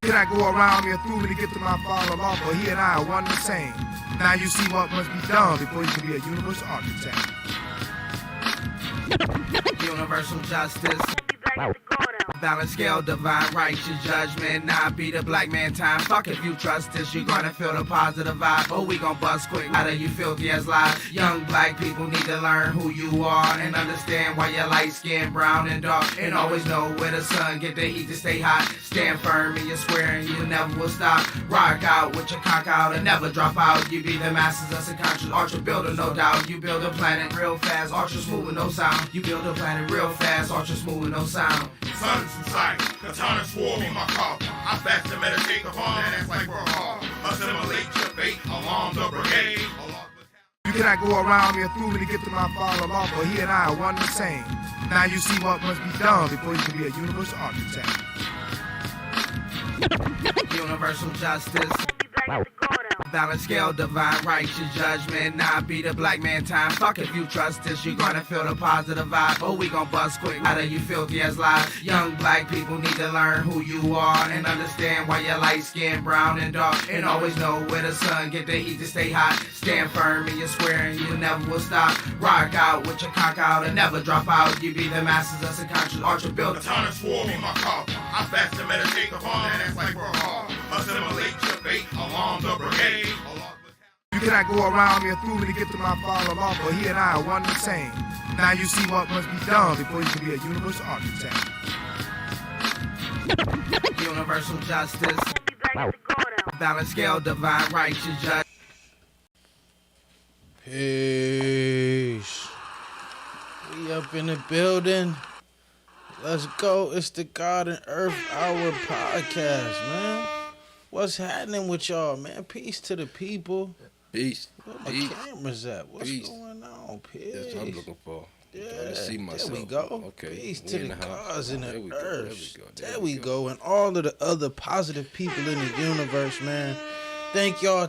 Can I go around here through me to get to my father law? But he and I are one the same. Now you see what must be done before you can be a universal architect. Universal justice. Balance scale, divine righteous judgment. Now be the black man time. Fuck if you trust this, you gonna feel the positive vibe. Oh, we gon' bust quick. How do you filthy as lies? Young black people need to learn who you are and understand why you're light skinned, brown and dark. And always know where the sun get the heat to stay hot. Stand firm in your square and you never will stop. Rock out with your cock out and never drop out. You be the masters of subconscious ultra builder, no doubt. You build a planet real fast, ultra smooth with no sound. You build a planet real fast, ultra smooth with no sound. Sun's in sight, katana swore me my coffin. I fast to meditate upon that, that's like we're hard. Assimilate your fate along the brigade. You cannot go around here through me to get to my father law, but he and I are one the same. Now you see what must be done before you can be a universal architect. Universal justice. Balance scale, divine righteous judgment. Now be the black man time. Fuck if you trust this, you gonna feel the positive vibe. Oh, we gon' bust quick. How do you filthy as lies? Young black people need to learn who you are and understand why you're light skinned, brown and dark. And always know where the sun get the heat to stay hot. Stand firm in your square and you never will stop. Rock out with your cock out and never drop out. You be the masters of subconscious ultra builder. Katana swore me my coffin. I fast to meditate upon that, that's like we're hard. Assimilate your fate along the brigade. You cannot go around here through me to get to my father law, but he and I are one the same. Now you see what must be done before you can be a universal architect. Universal justice. Balance scale, divine righteous judgment. Peace. We up in the building. Let's go. It's the God and Earth Hour podcast, man. What's happening with y'all, man? Peace to the people. Peace. Where my cameras at? What's going on? Peace. That's what I'm looking for. Yeah, see myself. there we go. Okay. Peace to the gods and the earth. There we go. And all of the other positive people in the universe, man. Thank y'all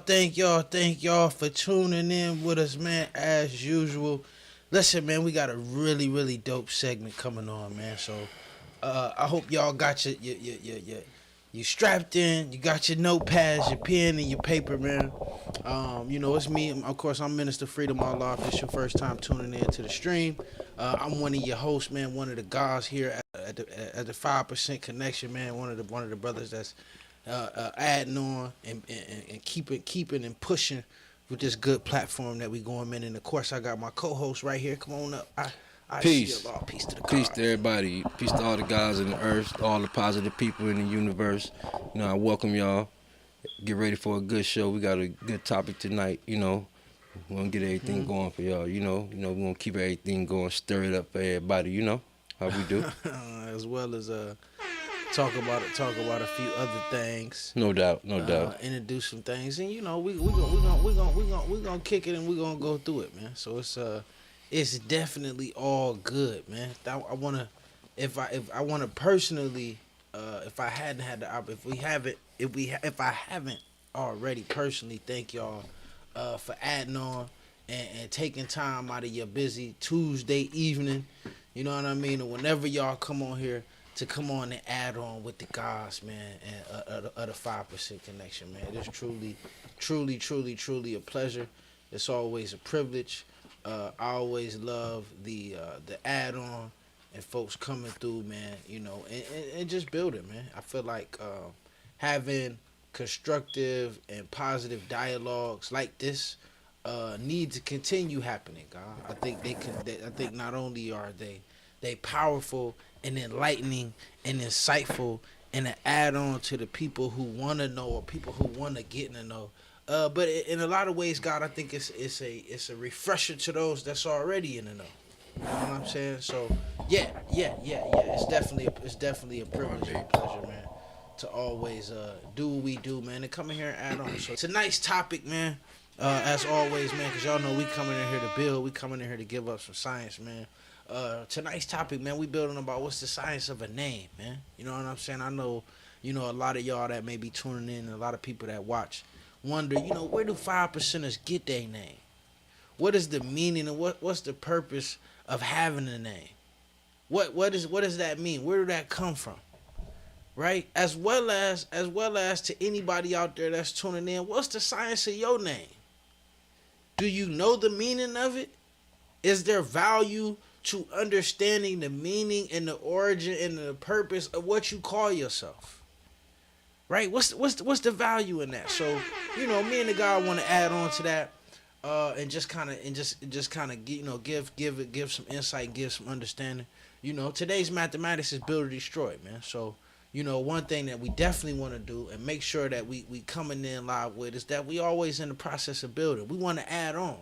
for tuning in with us, man, as usual. Listen, man, we got a really, really dope segment coming on, man. So I hope y'all got you strapped in, you got your notepads, your pen, and your paper, man. You know, it's me. Of course, I'm Minister Freedom Allah. If it's your first time tuning in to the stream, I'm one of your hosts, man. One of the guys here at the 5% Connection, man. One of the brothers that's adding on and keeping and pushing with this good platform that we going, man. And of course, I got my co-host right here. Come on up. Peace. Peace to the Peace to everybody. Peace to all the guys in the earth, all the positive people in the universe. You know, I welcome y'all. Get ready for a good show. We got a good topic tonight. You know, we're gonna get everything going for y'all. You know, we're gonna keep everything going, stir it up for everybody. You know how we do. As well as talk about a few other things. No doubt. Introduce some things, and you know, we gonna kick it and we gonna go through it, man. So it's definitely all good, man. I wanna personally, if I haven't already personally, thank y'all for adding on and taking time out of your busy Tuesday evening. You know what I mean? And whenever y'all come on here to come on and add on with the guys, man, and of the 5% Connection, man. It is truly a pleasure. It's always a privilege. I always love the add-on and folks coming through, man, you know, and just building, man. I feel like having constructive and positive dialogues like this need to continue happening, God. I think not only are they powerful and enlightening and insightful and an add-on to the people who want to know or people who want to get to know. But in a lot of ways, God, I think it's a refresher to those that's already in the know. You know what I'm saying? So yeah. It's definitely a privilege and a pleasure, man, to always do what we do, man, and come in here and add on. So tonight's topic, man, as always, man, because y'all know we coming in here to build, we coming in here to give up some science, man. Tonight's topic, man, we building about what's the science of a name, man. You know what I'm saying? I know, you know, a lot of y'all that may be tuning in, and a lot of people that watch wonder, you know, where do 5%ers get their name? What is the meaning and what's the purpose of having a name? What does that mean? Where did that come from? right? As well as to anybody out there that's tuning in, what's the science of your name? Do you know the meaning of it? Is there value to understanding the meaning and the origin and the purpose of what you call yourself? Right? What's the value in that? So, me and the guy want to add on to that, and just kind of give some insight, give some understanding. Today's mathematics is build or destroy, man. So, one thing that we definitely want to do and make sure that we coming in live with is that we always in the process of building. We want to add on.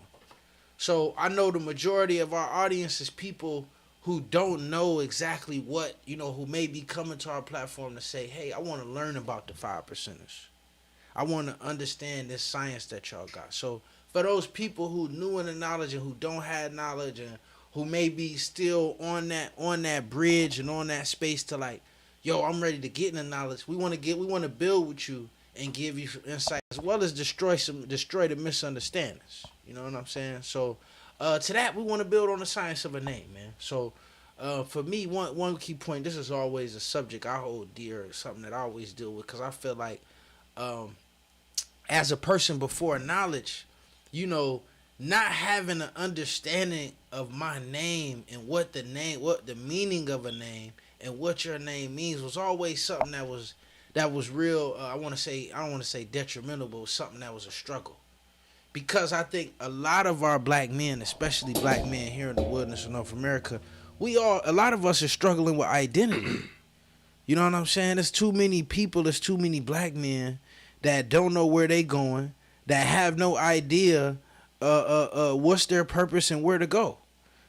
So I know the majority of our audience is people who don't know exactly what, who may be coming to our platform to say, hey, I want to learn about the 5%ers. I want to understand this science that y'all got. So for those people who new in the knowledge and who don't have knowledge and who may be still on that bridge and on that space to like, yo, I'm ready to get in the knowledge. We want to build with you and give you some insight as well as destroy the misunderstandings. You know what I'm saying? So to that, we want to build on the science of a name, man. So for me, one key point, this is always a subject I hold dear, something that I always deal with, because I feel like as a person before knowledge, not having an understanding of my name and what the meaning of a name and what your name means was always something that was real. I don't want to say detrimental, but it was something that was a struggle. Because I think a lot of our black men, especially black men here in the wilderness of North America, a lot of us are struggling with identity. You know what I'm saying? There's too many people, there's too many black men that don't know where they going, that have no idea what's their purpose and where to go.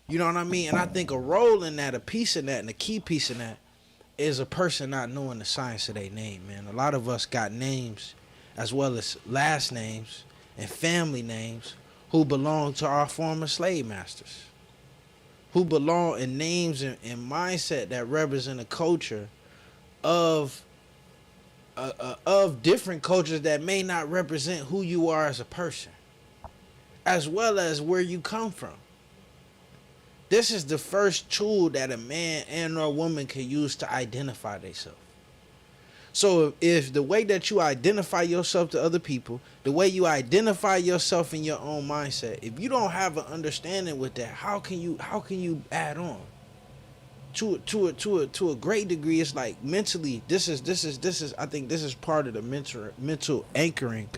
You know what I mean? And I think a role in that, a piece in that, and a key piece in that is a person not knowing the science of their name, man. A lot of us got names as well as last names and family names who belong to our former slave masters, who belong in names and mindset that represent a culture of different cultures that may not represent who you are as a person, as well as where you come from. This is the first tool that a man and or woman can use to identify themselves. So if the way that you identify yourself to other people, the way you identify yourself in your own mindset, if you don't have an understanding with that, how can you add on? To a great degree, it's like mentally, this is I think this is part of the mental anchoring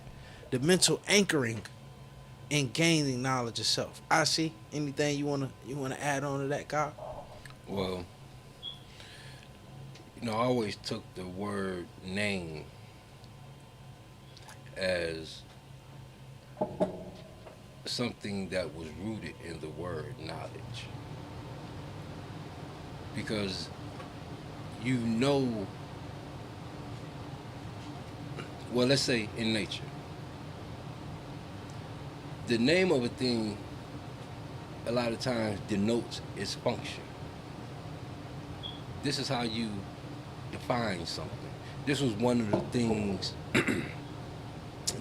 in gaining knowledge of self. I see. Anything you wanna add on to that, Kyle? Well, I always took the word name as something that was rooted in the word knowledge. Because well, let's say in nature, the name of a thing a lot of times denotes its function. This is how you define something. This was one of the things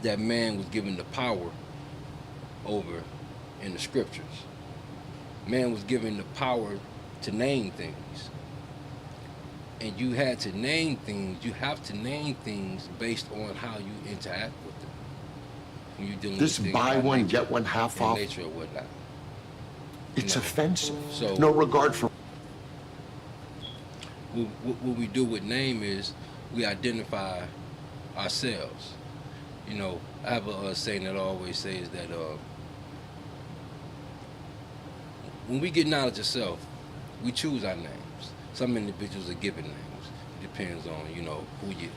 that man was given the power over in the scriptures. Man was given the power to name things. And you had to name things. You have to name things based on how you interact with them. When you're dealing This with buy one, get one half off, nature or whatnot. it's offensive. So No regard for... what we do with name is we identify ourselves. I have a saying that I always say is that when we get knowledge of self, we choose our names. Some individuals are given names. It depends on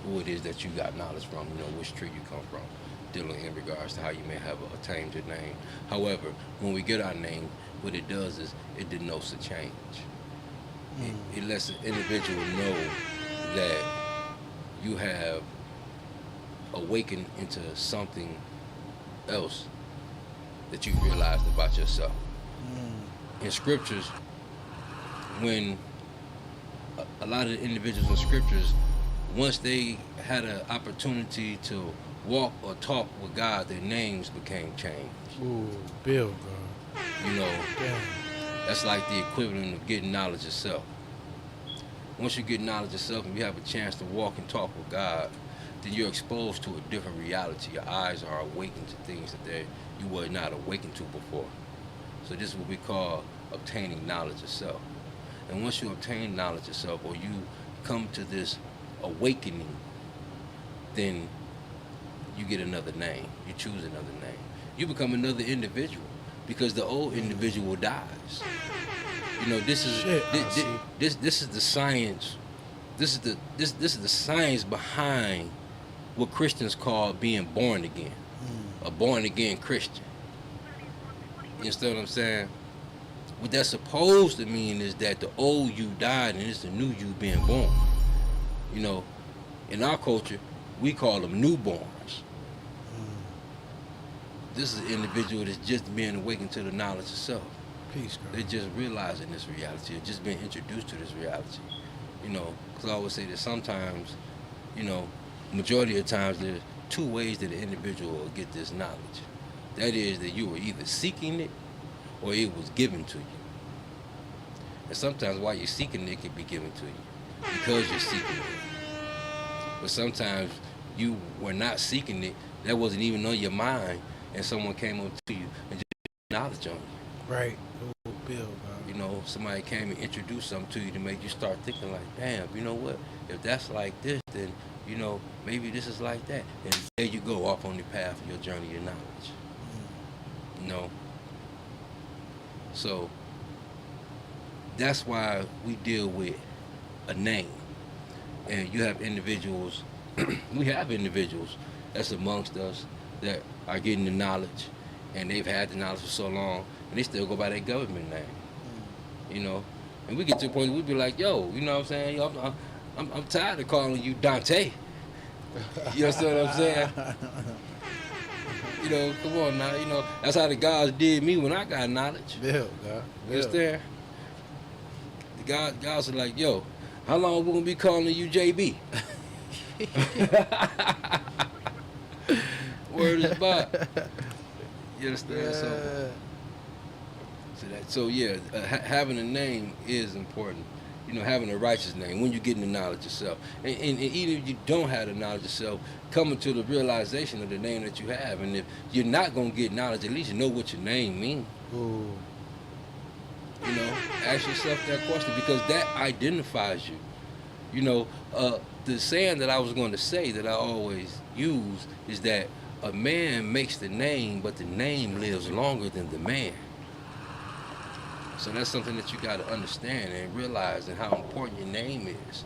who it is that you got knowledge from. Which tree you come from, dealing in regards to how you may have attained your name. However, when we get our name, what it does is it denotes a change. It lets the individual know that you have awakened into something else that you realized about yourself. In scriptures, when a lot of the individuals in scriptures, once they had an opportunity to walk or talk with God, their names became changed. Ooh, Bill, bro. That's like the equivalent of getting knowledge of self. once you get knowledge of self and you have a chance to walk and talk with God, then you're exposed to a different reality. Your eyes are awakened to things that you were not awakened to before. So this is what we call obtaining knowledge of self. And once you obtain knowledge of self, or you come to this awakening, then you get another name. You choose another name. You become another individual because the old individual dies. You know, this is this is the science. This is the science behind what Christians call being born again. A born again Christian. You understand what I'm saying? What that's supposed to mean is that the old you died and it's the new you being born. You know, in our culture, we call them newborns. This is an individual that's just being awakened to the knowledge of self. Peace, God. They're just realizing this reality, or just being introduced to this reality. You know, because I always say that sometimes, you know, majority of times there's two ways that an individual will get this knowledge. That is that you were either seeking it or it was given to you. And sometimes while you're seeking it, it can be given to you because you're seeking it. But sometimes you were not seeking it, that wasn't even on your mind, and someone came up to you and just knowledge on you. Right. Oh, Bill, God. You know, somebody came and introduced something to you to make you start thinking like, damn, you know what? If that's like this, then, you know, maybe this is like that. And there you go, off on the path of your journey of knowledge. You know? So, that's why we deal with a name. And you have individuals, we have individuals that's amongst us that are getting the knowledge, and they've had the knowledge for so long, and they still go by their government name. You know? And we get to the point where we be like, yo, you know what I'm saying? Yo, I'm tired of calling you Dante. You understand what I'm saying? You know, come on now. You know, that's how the gods did me when I got knowledge. Bill, God. You understand? The gods are like, yo, how long we gonna be calling you JB? Word is bond. You understand? So yeah, having a name is important. You know, having a righteous name when you're getting the knowledge of self. And even if you don't have the knowledge of self, coming to the realization of the name that you have. And if you're not going to get knowledge, at least you know what your name means. Ooh. You know, ask yourself that question because that identifies you. You know, the saying that I was going to say that I always use is that a man makes the name, but the name lives longer than the man. So that's something that you got to understand and realize, and how important your name is.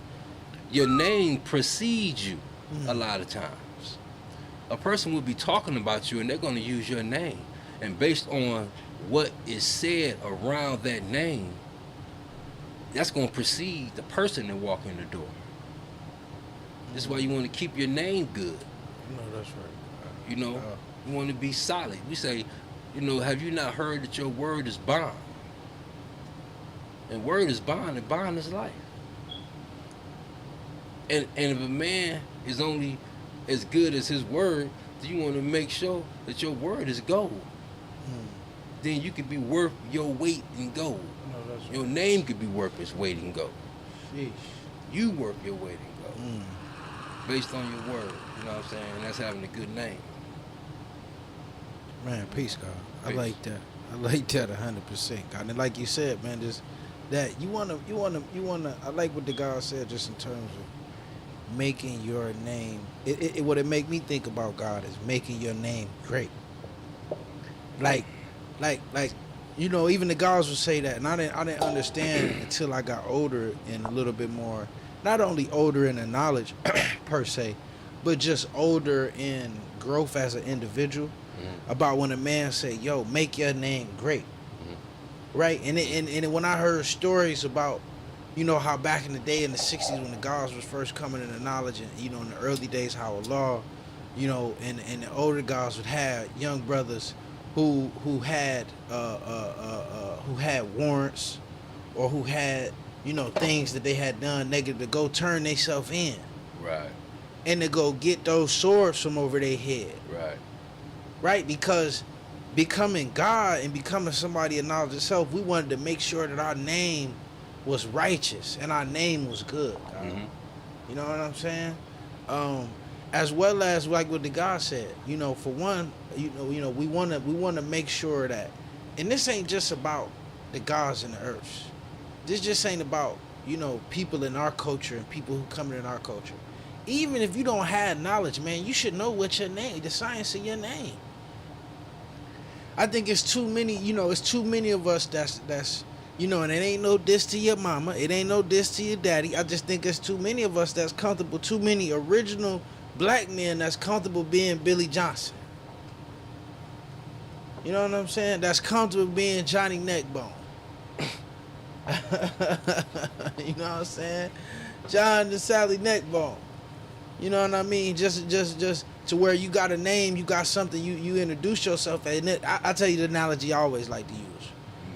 Your name precedes you a lot of times. A person will be talking about you and they're going to use your name. And based on what is said around that name, that's going to precede the person that walk in the door. This is why you want to keep your name good. No, that's right. You know, you want to be solid. We say, you know, have you not heard that your word is bond? And word is bond, and bond is life. And if a man is only as good as his word, then you want to make sure that your word is gold. Then you could be worth your weight in gold. No, that's right. Your name could be worth its weight in gold. Sheesh. You worth your weight in gold. Based on your word, you know what I'm saying? And that's having a good name. Man, peace, God. I Peace. like that. I like that 100%, God. And like you said, man, just that you wanna. I like what the God said, just in terms of making your name. What it make me think about, God, is making your name great. Like, you know, even the gods would say that, and I didn't understand until I got older and a little bit more. Not only older in the knowledge per se, but just older in growth as an individual. About when a man say, yo, make your name great. Right? And when I heard stories about, you know, how back in the day in the 60s when the gods was first coming into knowledge, and, you know, in the early days how Allah, you know, and the older gods would have young brothers who had warrants, or who had, you know, things that they had done negative to go turn themselves in. Right. And to go get those swords from over their head. Right. Right? Because becoming God and becoming somebody of knowledge itself, we wanted to make sure that our name was righteous and our name was good. God. You know what I'm saying? As well as like what the God said. You know, for one, we wanna make sure that, and this ain't just about the gods and the earths. This just ain't about, people in our culture and people who come in our culture. Even if you don't have knowledge, man, you should know what your name, the science of your name. I think it's too many, it's too many of us that's and it ain't no diss to your mama, it ain't no diss to your daddy. I just think it's too many of us that's comfortable, too many original black men that's comfortable being Billy Johnson. You know what I'm saying? That's comfortable being Johnny Neckbone. You know what I'm saying? John the Sally Neckbone. You know what I mean? Just to where you got a name, you got something, you introduce yourself. And I tell you the analogy I always like to use,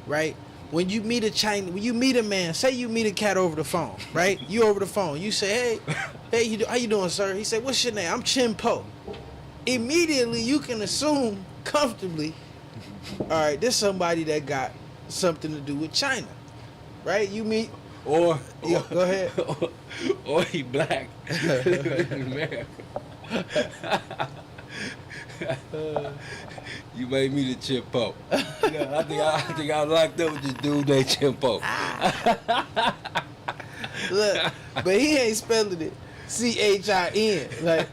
right? When you meet a man, say you meet a cat over the phone, right? You over the phone, you say, hey, how you doing, sir? He said, what's your name? I'm Chin Po. Immediately you can assume comfortably, all right, this somebody that got something to do with China, right? You meet, Or go ahead. Or he black. America. You made me the Chimpo. I think I locked up with this dude named Chimpo. Look, but he ain't spelling it CHIN. Like,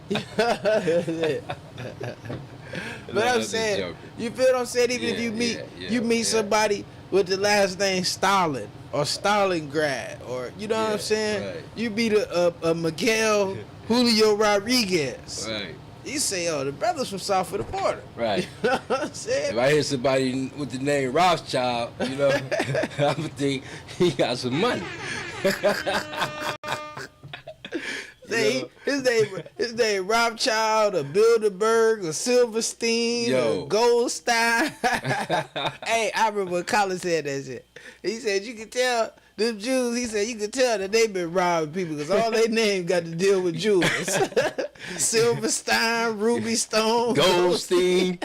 but I'm saying, you feel what I'm saying? Even if you meet somebody with the last name Stalin or Stalingrad, or you know what I'm saying? Right. You meet a Miguel Julio Rodriguez. Right. You say, oh, the brother's from south of the border. Right. You know what I'm saying? If I hear somebody with the name Rothschild, I would think he got some money. His name Rothschild or Bilderberg or Silverstein or Goldstein. Hey, I remember when Colin said that shit. He said you can tell them Jews. He said you can tell that they been robbing people because all their names got to deal with Jews. Silverstein, Ruby Stone, Goldstein.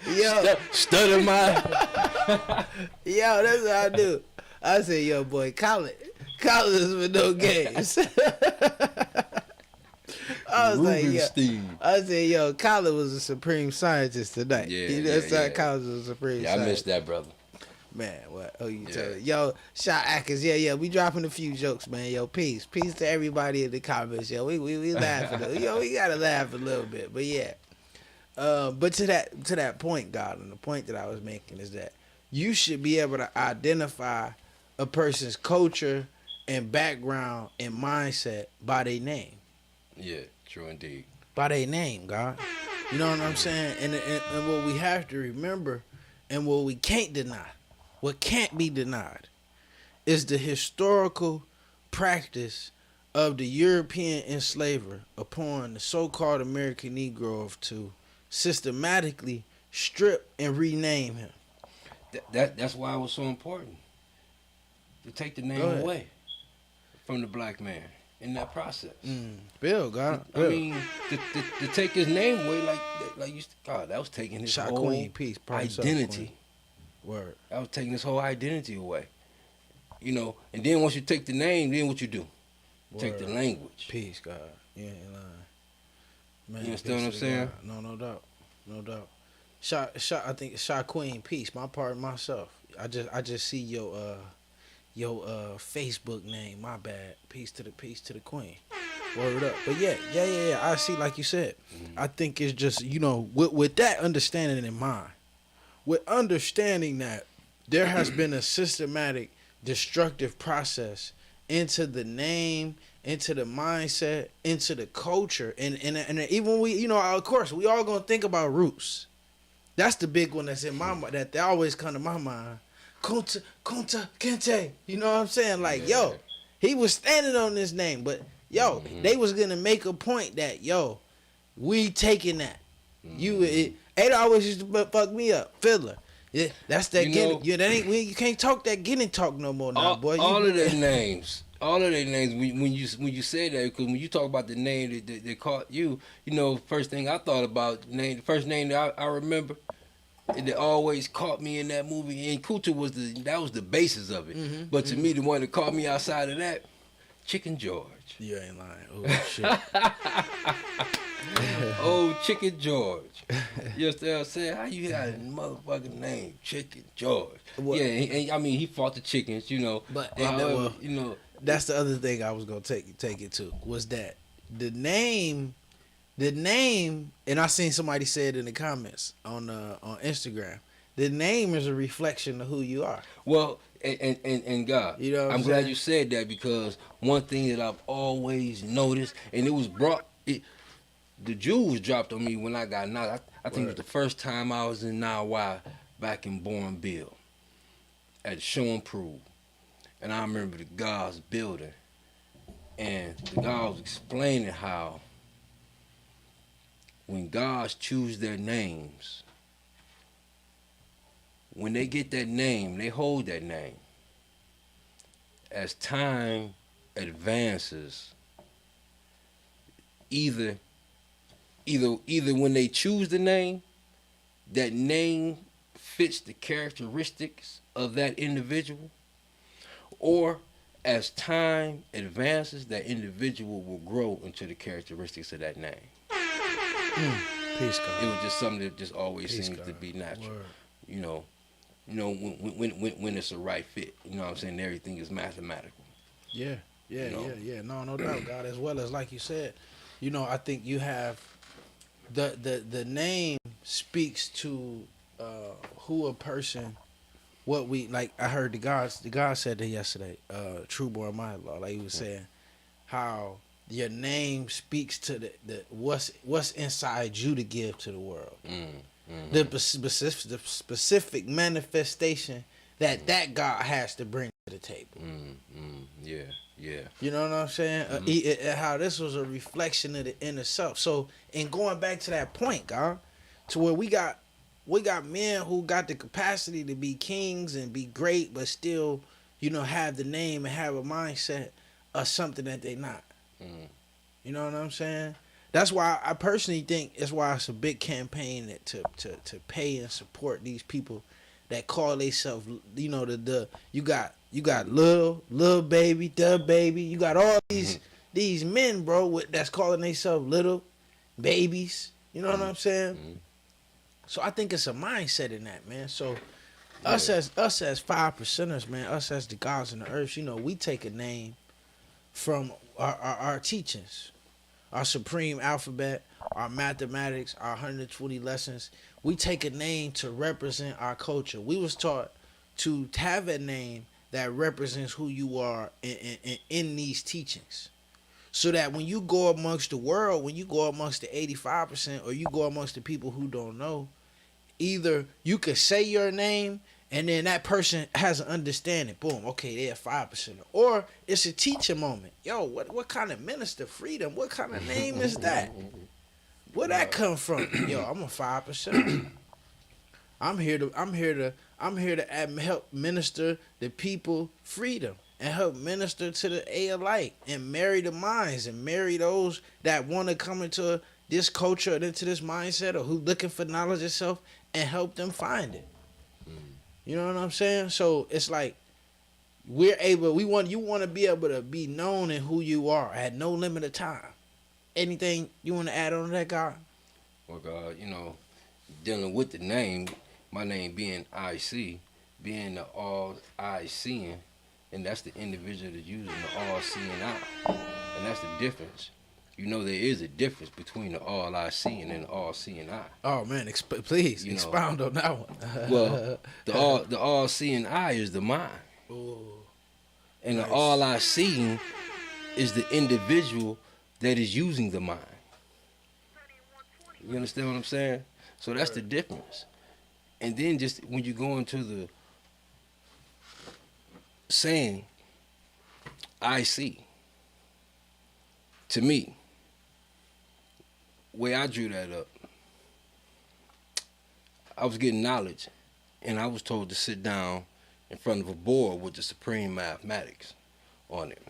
Yo, Stuttermine. Yo, that's what I do. I say, yo, boy, Colin is with no games. I was like, I said, yo, Colin was a supreme scientist tonight. Colin was a supreme scientist. I missed that, brother. Man, what? Oh, you tell it. Yo, Shot Atkins, we dropping a few jokes, man. Yo, peace to everybody in the comments. Yo, we laughing. Yo, we gotta laugh a little bit, but yeah. But to that point, God, and the point that I was making is that you should be able to identify a person's culture and background and mindset by their name. Yeah, true indeed. By their name, God. You know what I'm saying? And what we have to remember and what we can't deny, what can't be denied, is the historical practice of the European enslaver upon the so-called American Negro to systematically strip and rename him. That's why it was so important to take the name away from the black man in that process. Bill, God. I mean, to take his name away, like you, God, that was taking his Shot whole Queen, peace, identity. Word. That was taking his whole identity away. And then once you take the name, then what you do? Take the language. Peace, God. You ain't lying. Man, You understand what I'm saying? God. No doubt. Shot. I think Shot Queen, peace. My part, myself. I just see your Facebook name. My bad. Peace to the queen. Word up. But yeah. I see, like you said. I think it's just with that understanding in mind, with understanding that there has been a systematic destructive process into the name, into the mindset, into the culture, and even we, of course, we all gonna think about roots. That's the big one that's in my mind, that they always come to my mind. Kunta Kinte. You know what I'm saying? Like, yo, he was standing on this name, but yo, they was gonna make a point that we taking that. Ada always used to fuck me up, Fiddler. Yeah, that's that. You can't talk that getting talk no more now, boy. All of their names. When you say that, because when you talk about the name that they called you, first thing I thought about, the first name that I remember it always caught me in that movie. And Kuta was the basis of it. But to me, the one that caught me outside of that, Chicken George. You ain't lying. Oh shit. Oh, Chicken George. You understand what I'm saying? How you got a motherfucking name, Chicken George? What? Yeah, and I mean, he fought the chickens, you know. But however, you know, that's the other thing I was gonna take it to was that the name, and I seen somebody say it in the comments on Instagram. The name is a reflection of who you are. well, and God, You know what I'm I'm glad saying? you said that, because one thing that I've always noticed, and it was the jewels dropped on me when I got knocked. I think it was the first time I was in Nawa back in Bourneville at Show and Prove. And I remember the guys building, and the guy was explaining how when gods choose their names, when they get that name, they hold that name. As time advances, either when they choose the name, that name fits the characteristics of that individual, or as time advances, that individual will grow into the characteristics of that name. Peace, It God. was just something that just always Peace, seems to God. be natural. Word. You know, when it's a right fit. You know what I'm saying? Everything is mathematical. Yeah, You know? yeah. No doubt, God. As well as like you said, you know, I think you have the name speaks to who a person. What we like, I heard the God said that yesterday. True Boy My Law, like he was saying, how your name speaks to the what's inside you to give to the world. The specific manifestation that God has to bring to the table. Yeah. You know what I'm saying? How this was a reflection of the inner self. So, in going back to that point, God, to where we got men who got the capacity to be kings and be great, but still, you know, have the name and have a mindset of something that they not. You know what I'm saying? That's why I personally think it's a big campaign to pay and support these people that call themselves, you know, you got little baby, the baby, you got all these men, bro, that's calling themselves little babies. You know what I'm saying? So I think it's a mindset in that, man. So us as 5%ers, man, us as the gods in the earth, you know, we take a name from our teachings, our supreme alphabet, our mathematics, our 120 lessons. We take a name to represent our culture. We was taught to have a name that represents who you are in these teachings. So that when you go amongst the world, when you go amongst the 85%, or you go amongst the people who don't know, either you could say your name and then that person has an understanding. Boom, okay, they're 5%. Or it's a teaching moment. Yo, what kind of minister freedom? What kind of name is that? Where that come from? Yo, I'm a 5%. I'm here to help minister the people freedom and help minister to the A alike and marry the minds and marry those that want to come into this culture and into this mindset, or who looking for knowledge itself, and help them find it. You know what I'm saying? So it's like you want to be able to be known in who you are at no limit of time. Anything you want to add on to that, God? Well, God, you know, dealing with the name, my name being IC, being the all eye seeing, and that's the individual that's using the all seeing eye, and that's the difference. You know, there is a difference between the all eye seeing and the all seeing eye. Oh man, please You know, expound on that one. Well, the all seeing eye is the mind, Ooh, and nice. the all eye seeing is the individual that is using the mind. You understand what I'm saying? So that's the difference. And then just when you go into the saying, I see, to me, way I drew that up, I was getting knowledge, and I was told to sit down in front of a board with the supreme mathematics on it.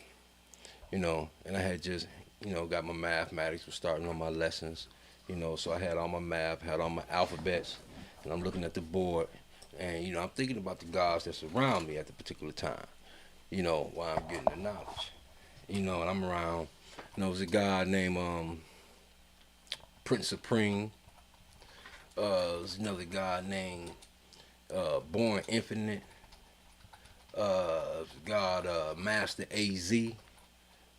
You know, and I had just, you know, got my mathematics, was starting on my lessons, you know, so I had all my math, had all my alphabets, and I'm looking at the board, and I'm thinking about the gods that surround me at the particular time. While I'm getting the knowledge. And I'm around. There's a guy named Prince Supreme. There's another guy named Born Infinite. God Master AZ. He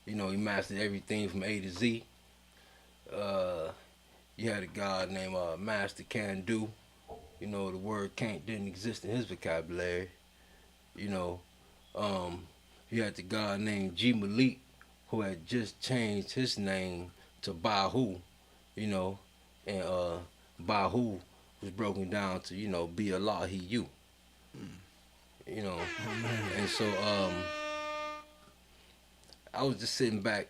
mastered everything from A to Z. You had a god named Master Can Do. The word can't didn't exist in his vocabulary. You had the god named G Malik, who had just changed his name to Bahu, and Bahu was broken down to, be Allah, he, you. And so I was just sitting back,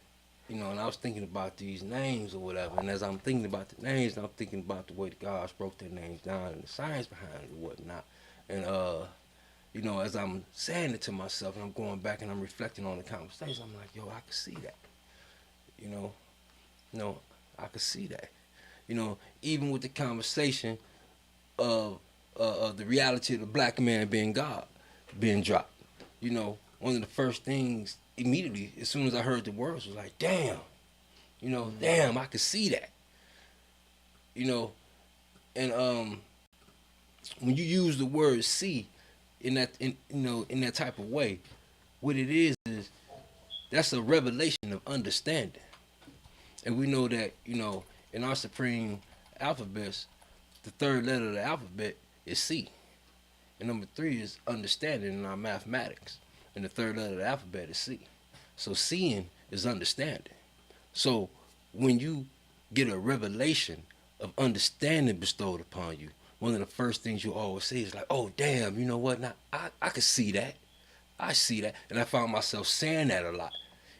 and I was thinking about these names or whatever, and as I'm thinking about the names, I'm thinking about the way the gods broke their names down and the science behind it and whatnot. And as I'm saying it to myself and I'm going back and I'm reflecting on the conversation, I'm like, yo, I could see that. I could see that. Even with the conversation of the reality of the black man being God being dropped. One of the first things immediately, as soon as I heard the words, was like, damn. Damn, I could see that. And when you use the word see in that type of way, what it is that's a revelation of understanding. And we know that, in our supreme alphabets, the third letter of the alphabet is C. And number 3 is understanding in our mathematics. And the third letter of the alphabet is C. So seeing is understanding. So when you get a revelation of understanding bestowed upon you, one of the first things you always say is like, oh, damn, you know what? Now, I could see that. I see that. And I found myself saying that a lot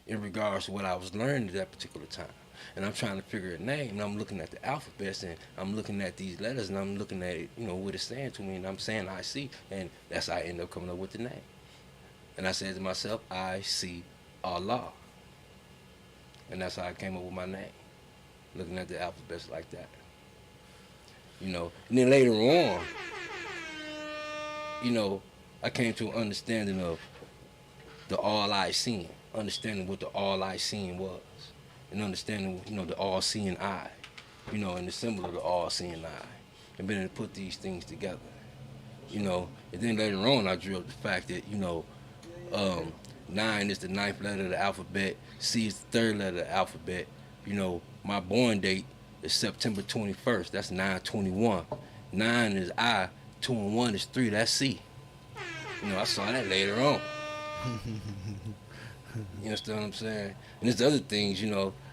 in regards to what I was learning at that particular time. And I'm trying to figure a name, and I'm looking at the alphabets, and I'm looking at these letters, and I'm looking at it, what it's saying to me, and I'm saying I see, and that's how I end up coming up with the name. And I said to myself, I see Allah. And that's how I came up with my name, looking at the alphabets like that. And then later on, I came to an understanding of the all-I-seeing, understanding what the all-I-seeing was. And understanding, the all-seeing eye, and the symbol of the all-seeing eye, and being able to put these things together, and then later on I drew up the fact that, 9 is the 9th letter of the alphabet, C is the 3rd letter of the alphabet, my born date is September 21st, that's 9/21, 9 is I, 2 and 1 is 3, that's C. I saw that later on. You understand what I'm saying? And there's other things,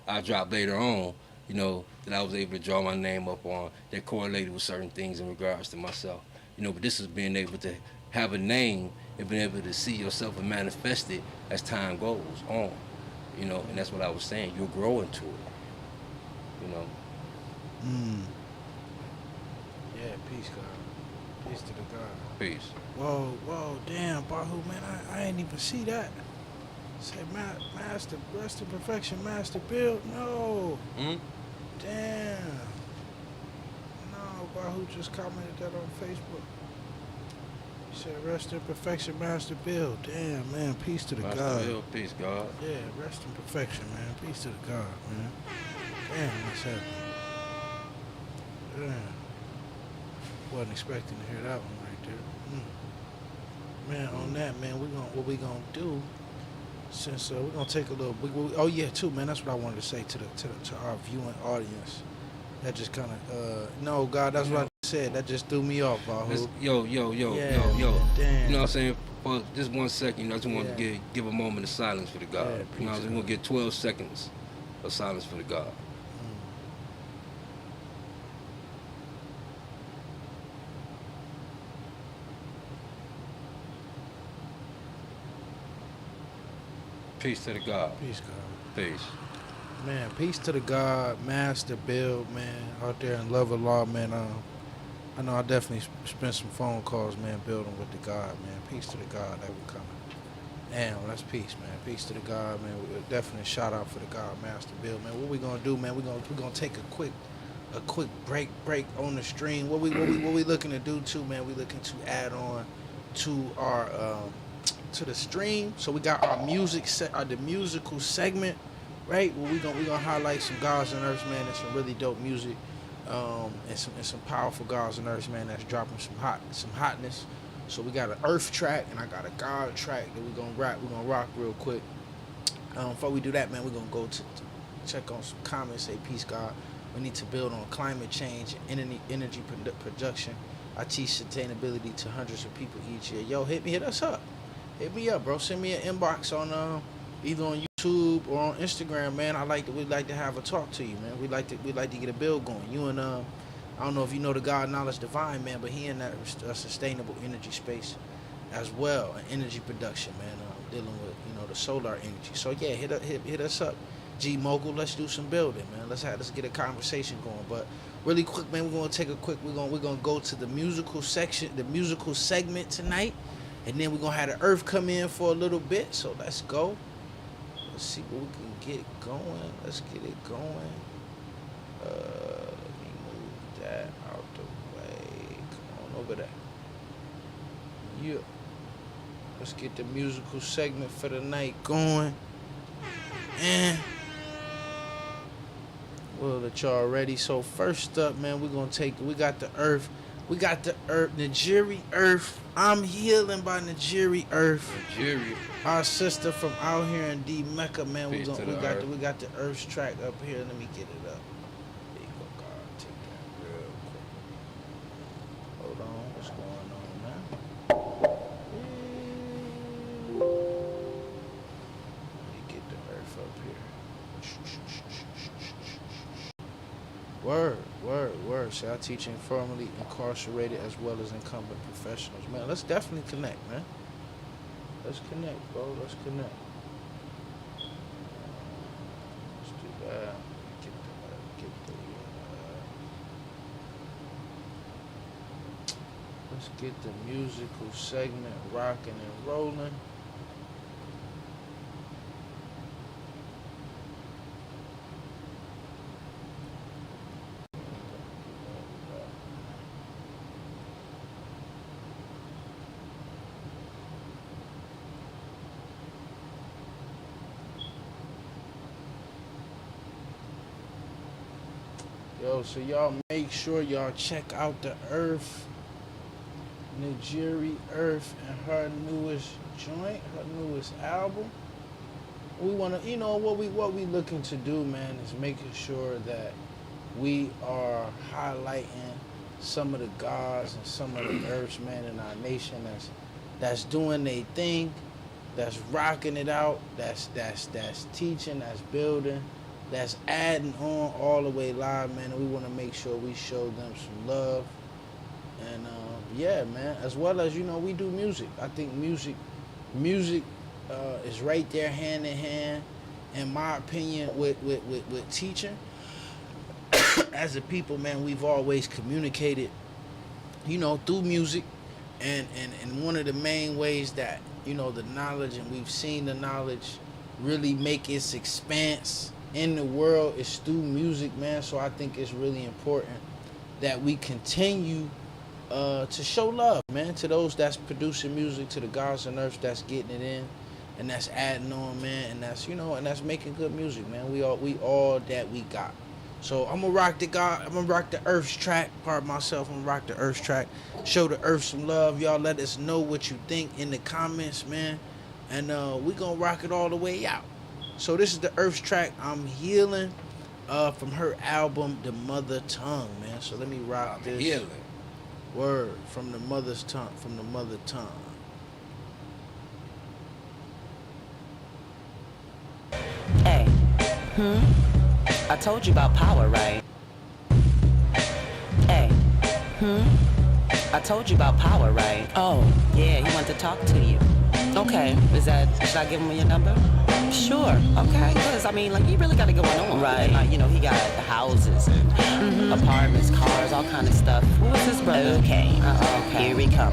I dropped later on, that I was able to draw my name up on that correlated with certain things in regards to myself. But this is being able to have a name and being able to see yourself and manifest it as time goes on. And that's what I was saying. You'll grow into it. Yeah, peace, God. Peace to the God. Peace. Whoa, damn, Bahu, man, I ain't even see that. Say, master, rest in perfection, master build. No. Damn. No, Bahu just commented that on Facebook. He said, rest in perfection, master build. Damn, man, peace to the Master God. Bill, peace, God. Yeah, rest in perfection, man. Peace to the God, man. Damn, what's happening? Damn. Wasn't expecting to hear that one right there. Man, on that, man, what we gonna do? Since we're gonna take a little, oh yeah, too, man. That's what I wanted to say to our viewing audience. That just kind of, no, God, that's what I said. That just threw me off, Bahu. Yo. Damn. You know what I'm saying? For just 1 second, I just want to give a moment of silence for the God. I just want to get 12 seconds of silence for the God. Peace to the God. Peace, God. Peace. Man, peace to the God, master build, man, out there in love of law, man. I know I definitely spent some phone calls, man, building with the God, man. Peace to the God that we coming. Damn, that's peace, man. Peace to the God, man. Definitely shout out for the God, master build, man. What we gonna do, man? We gonna take a quick a quick break on the stream. What we looking to do too, man? We looking to add on to our to the stream. So we got our the musical segment, right? Where we gonna highlight some Gods and Earths, man, and some really dope music, and some powerful Gods and Earths, man, that's dropping some hotness. So we got an Earth track and I got a God track that we gonna rock real quick. Before we do that, man, we're gonna go to check on some comments. Say peace, God. We need to build on climate change and energy production. I teach sustainability to hundreds of people each year. Yo, hit us up. Hit me up, bro. Send me an inbox on either on YouTube or on Instagram, man. We'd like to have a talk to you, man. We'd like to get a build going. You and I don't know if you know the God Knowledge Divine, man, but he in that sustainable energy space as well, and energy production, man. Dealing with the solar energy. So yeah, hit us up. G Mogul, let's do some building, man. Let's get a conversation going. But really quick, man, we're gonna go to the musical section, the musical segment tonight, and then we're gonna have the Earth come in for a little bit. So let's go. Let's see what we can get going. Let's get it going. Let me move that out the way. Come on over there. Yeah. Let's get the musical segment for the night going. And we'll let y'all ready. So first up, man, we got the Earth. Nigeri Earth. I'm Healing by Nigeri Earth. Nigeri. Our sister from out here in D Mecca, man. We got the Earth's track up here. Let me get it up. There you go, God. Take that real quick. Hold on. What's going on, man? Let me get the Earth up here. Word. See, I teach informally incarcerated as well as incumbent professionals. Man, let's definitely connect, man. Let's connect, bro. Let's connect. Let's do that. Let's get the musical segment rocking and rolling. Yo, so y'all make sure y'all check out the Earth, Nigeri Earth, and her newest joint, her newest album. We wanna, what we looking to do, man, is making sure that we are highlighting some of the gods and some of the Earths, man, in our nation that's doing their thing, that's rocking it out, that's teaching, that's building, that's adding on all the way live, man. And we want to make sure we show them some love. And yeah, man, as well as, we do music. I think music is right there hand in hand, in my opinion, with teaching. As a people, man, we've always communicated, through music. And one of the main ways that, the knowledge, and we've seen the knowledge really make its expanse in the world is through music, man. So I think it's really important that we continue to show love, man, to those that's producing music, to the Gods and Earths that's getting it in, and that's adding on, man, and that's and that's making good music, man. We all that we got. So I'm gonna rock the Earth's track. Part myself, I'm gonna rock the Earth's track. Show the Earth some love, y'all. Let us know what you think in the comments, man, and we gonna rock it all the way out. So this is the Earth's track, I'm Healing, from her album, The Mother Tongue, man. So let me rock this. Healing. Word, from the mother's tongue, Hey, I told you about power, right? Hey, I told you about power, right? Oh, yeah, he wanted to talk to you. Okay, should I give him your number? Sure, okay, because, he really got it going on. Right. And, he got houses and apartments, cars, all kind of stuff. Who is this brother? Okay, here we come.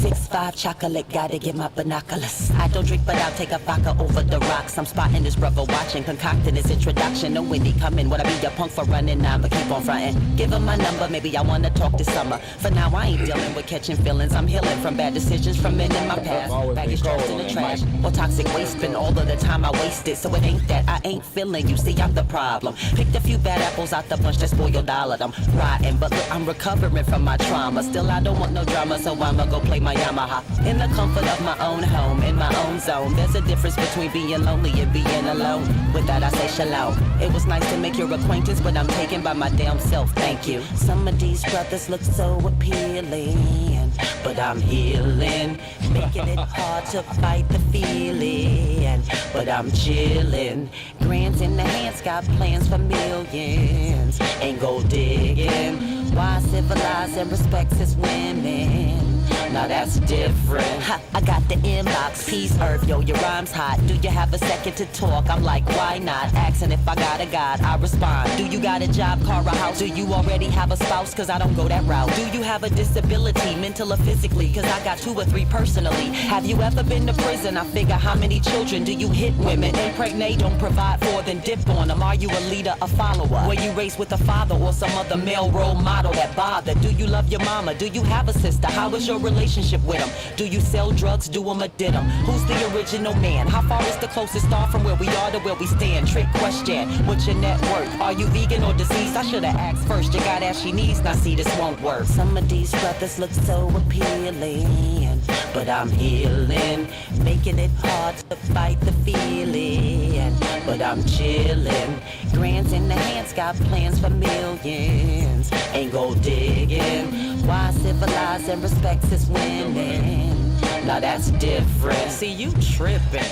6'5" chocolate, gotta get my binoculars. I don't drink, but I'll take a vodka over the rocks. I'm spotting this brother watching, concocting his introduction. Know when he coming, what I be a punk for running, I'ma keep on fronting. Give him my number, maybe I wanna talk this summer. For now, I ain't dealing with catching feelings. I'm healing from bad decisions from men in my past. Baggage traps in the trash, or toxic waste. Spend all of the time I wasted, so it ain't that I ain't feeling you. See, I'm the problem. Picked a few bad apples out the bunch that spoiled all of them. Rotten, but look, I'm recovering from my trauma. Still, I don't want no drama, so I'ma go play my Yamaha. In the comfort of my own home, in my own zone. There's a difference between being lonely and being alone. With that, I say shalom. It was nice to make your acquaintance, but I'm taken by my damn self. Thank you. Some of these brothers look so appealing, but I'm healing, making it hard to fight the feeling. But I'm chilling. Grands in the hands got plans for millions. Ain't gold digging. Why civilize and respect his women? Now that's different. Ha, I got the inbox, peace, earth, yo, your rhyme's hot. Do you have a second to talk? I'm like, why not? Asking if I got a God, I respond. Do you got a job, car, a house? Do you already have a spouse? Cause I don't go that route. Do you have a disability, mental or physically? Cause I got 2 or 3 personally. Have you ever been to prison? I figure how many children do you hit women? Impregnate, don't provide for, then dip on them. Are you a leader, a follower? Were you raised with a father or some other male role model that bother? Do you love your mama? Do you have a sister? How is your relationship with them? Do you sell drugs, do them or did them? Who's the original man? How far is the closest star from where we are to where we stand? Trick question, what's your net worth? Are you vegan or diseased? I should've asked first, you got ass she needs, now see this won't work. Some of these brothers look so appealing, but I'm healing, making it hard to fight the feeling. But I'm chilling, grands in the hands got plans for millions. Ain't gold digging, why civilize and respect his women? Now that's different. See, you tripping.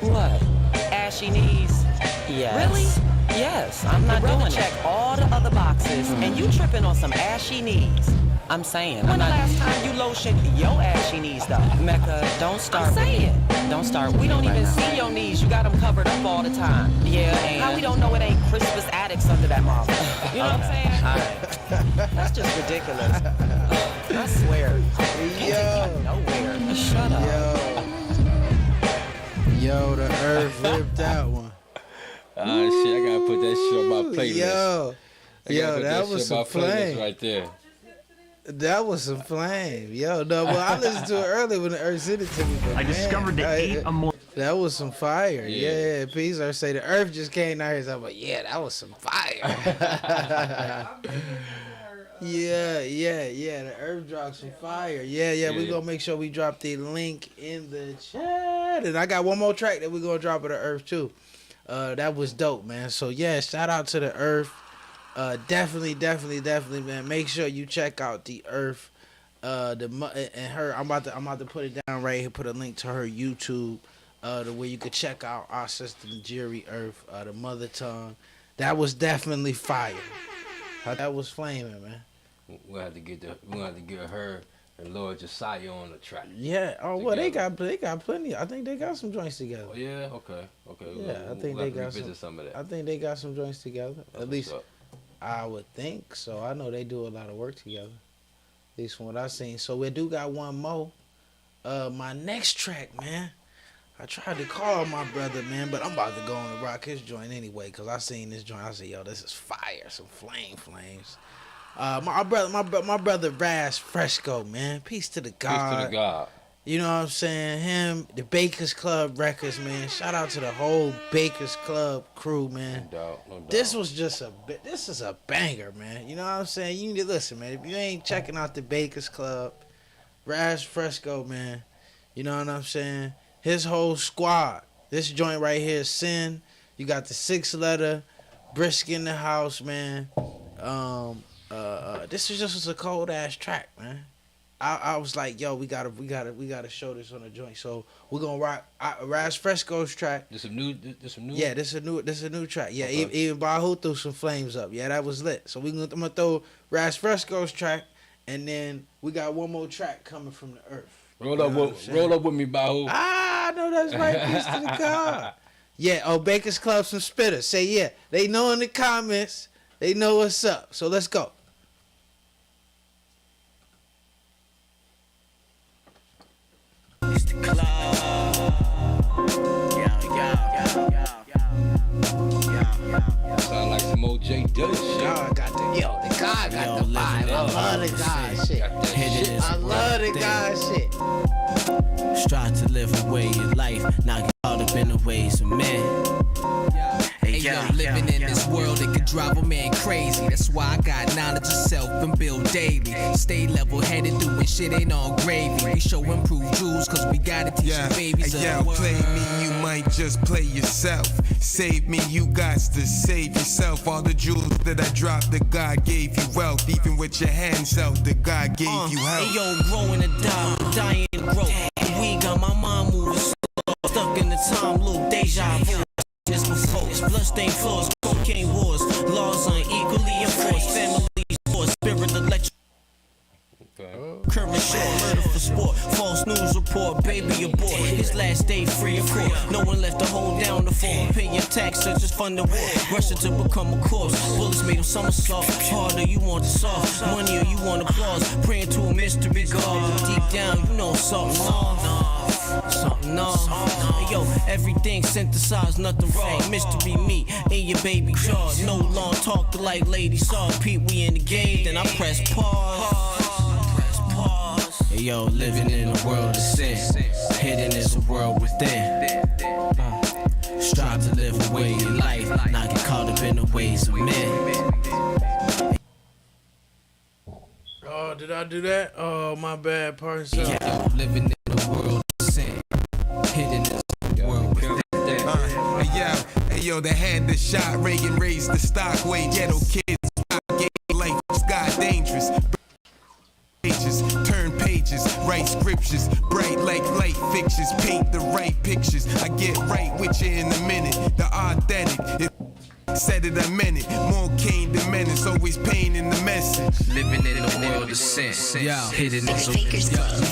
What? Ashy knees? Yes. Really? Yes, I'm not doing it. Check all the other boxes, and you tripping on some ashy knees. I'm saying. When the last time you lotioned your ashy knees, though? Mecca, don't start. I'm saying. Don't start. We don't even see your knees. You got them covered up all the time. Yeah, and how we don't know it ain't Crispus Attucks under that marble? You know what I'm saying? All right. That's just ridiculous. I swear. Yo. Nowhere. Shut up. Yo, the earth ripped that one. Oh shit, I gotta put that shit on my playlist. Yo, that was some flame right there. That was some flame. Yo, no, but I listened to it earlier when the earth sent it to me. But I discovered that that was some fire. Yeah. Peace. Earth say the earth just came out here. So I'm like, yeah, that was some fire. Yeah. The earth dropped some fire. Yeah. We gonna make sure we drop the link in the chat. And I got one more track that we gonna drop of the earth too. That was dope, man. So yeah, shout out to the earth. Definitely, man. Make sure you check out the earth. And her. I'm about to put it down right here. Put a link to her YouTube. The way you could check out our sister, the Jerry Earth, the mother tongue. That was definitely fire. That was flaming, man. We'll have to get her and Lord Josiah on the track. Yeah. Oh well, they got plenty. I think they got some joints together. Oh, yeah. Okay. Yeah, I think they got some of that. I think they got some joints together. At least I would think so. I know they do a lot of work together. At least from what I've seen. So we do got one more. My next track, man. I tried to call my brother, man, but I'm about to go on the rock his joint anyway, because I seen this joint. I said, yo, this is fire. Some flames. My brother Raz Fresco, man. Peace to the God. Peace to the God. You know what I'm saying? Him, the Bakers Club Records, man. Shout out to the whole Bakers Club crew, man. No doubt. This was just this is a banger, man. You know what I'm saying? You need to listen, man. If you ain't checking out the Bakers Club, Raz Fresco, man. You know what I'm saying? His whole squad. This joint right here, Sin. You got the 6-letter, Brisk in the house, man. This is just a cold ass track, man. I was like, yo, we gotta show this on the joint. So we're gonna rock Raz Fresco's track. This a new. Yeah, this is a new track. Yeah, Okay. even Bahu threw some flames up. Yeah, that was lit. So I'm gonna throw Raz Fresco's track, and then we got one more track coming from the earth. Roll up with me, Bahu. I know that's right. Peace to the God. Yeah, Baker's Club, some spitters. Say yeah. They know in the comments. They know what's up. So let's go. Sound like some OJ Dilla shit. God got the God got the vibe. I love the God shit. Got that shit. I love the God shit. Strive to live away your life, not get caught up in the ways of men. Hey yo, living in this world, it can drive a man crazy. That's why I got knowledge of self and build daily. Stay level headed, doing shit ain't all gravy. We show improved Jews, cause we gotta teach the babies of the world. Play me, you might just play yourself. Save me, you got to save yourself. All the jewels that I dropped, that God gave you wealth. Even with your hands out, that God gave you health. Hey yo, growing to die, dying to grow. We got my mind moving slow. Stuck in the time loop, deja vu. This was folks, bloodstained floors, cocaine wars, laws unequally enforced, families war, spirit electric. Current short, murder for sport, false news report, baby abort. His last day free of court, no one left to hold down the fort. Pay your tax, so just fund the war, rushing to become a corpse. Bullets made him somersault, harder you want the soft, money or you want applause. Praying to a mystery God, but deep down you know something off. Hey, yo, everything synthesized, nothing wrong. Mystery me in your baby jar. No long talk like Lady Saw. Pete, we in the game, then I press pause. Hey, yo, living in a world of sin. Hidden is a world within. Strive to live away your life, not get caught up in the ways of men. Oh, did I do that? Oh, my bad, person. Yo, living in a world of sin. Hidden is a world within. Hey yo, the hand that shot Reagan raised the stock weight. Ghetto kids, game life, God dangerous. Pages, turn pages, write scriptures, bright like light fixtures, paint the right pictures. I get right with you in a minute. The authentic. Said it, I meant it. More Cain than menace, always pain in the message. Living in a world of sin. Hidden is a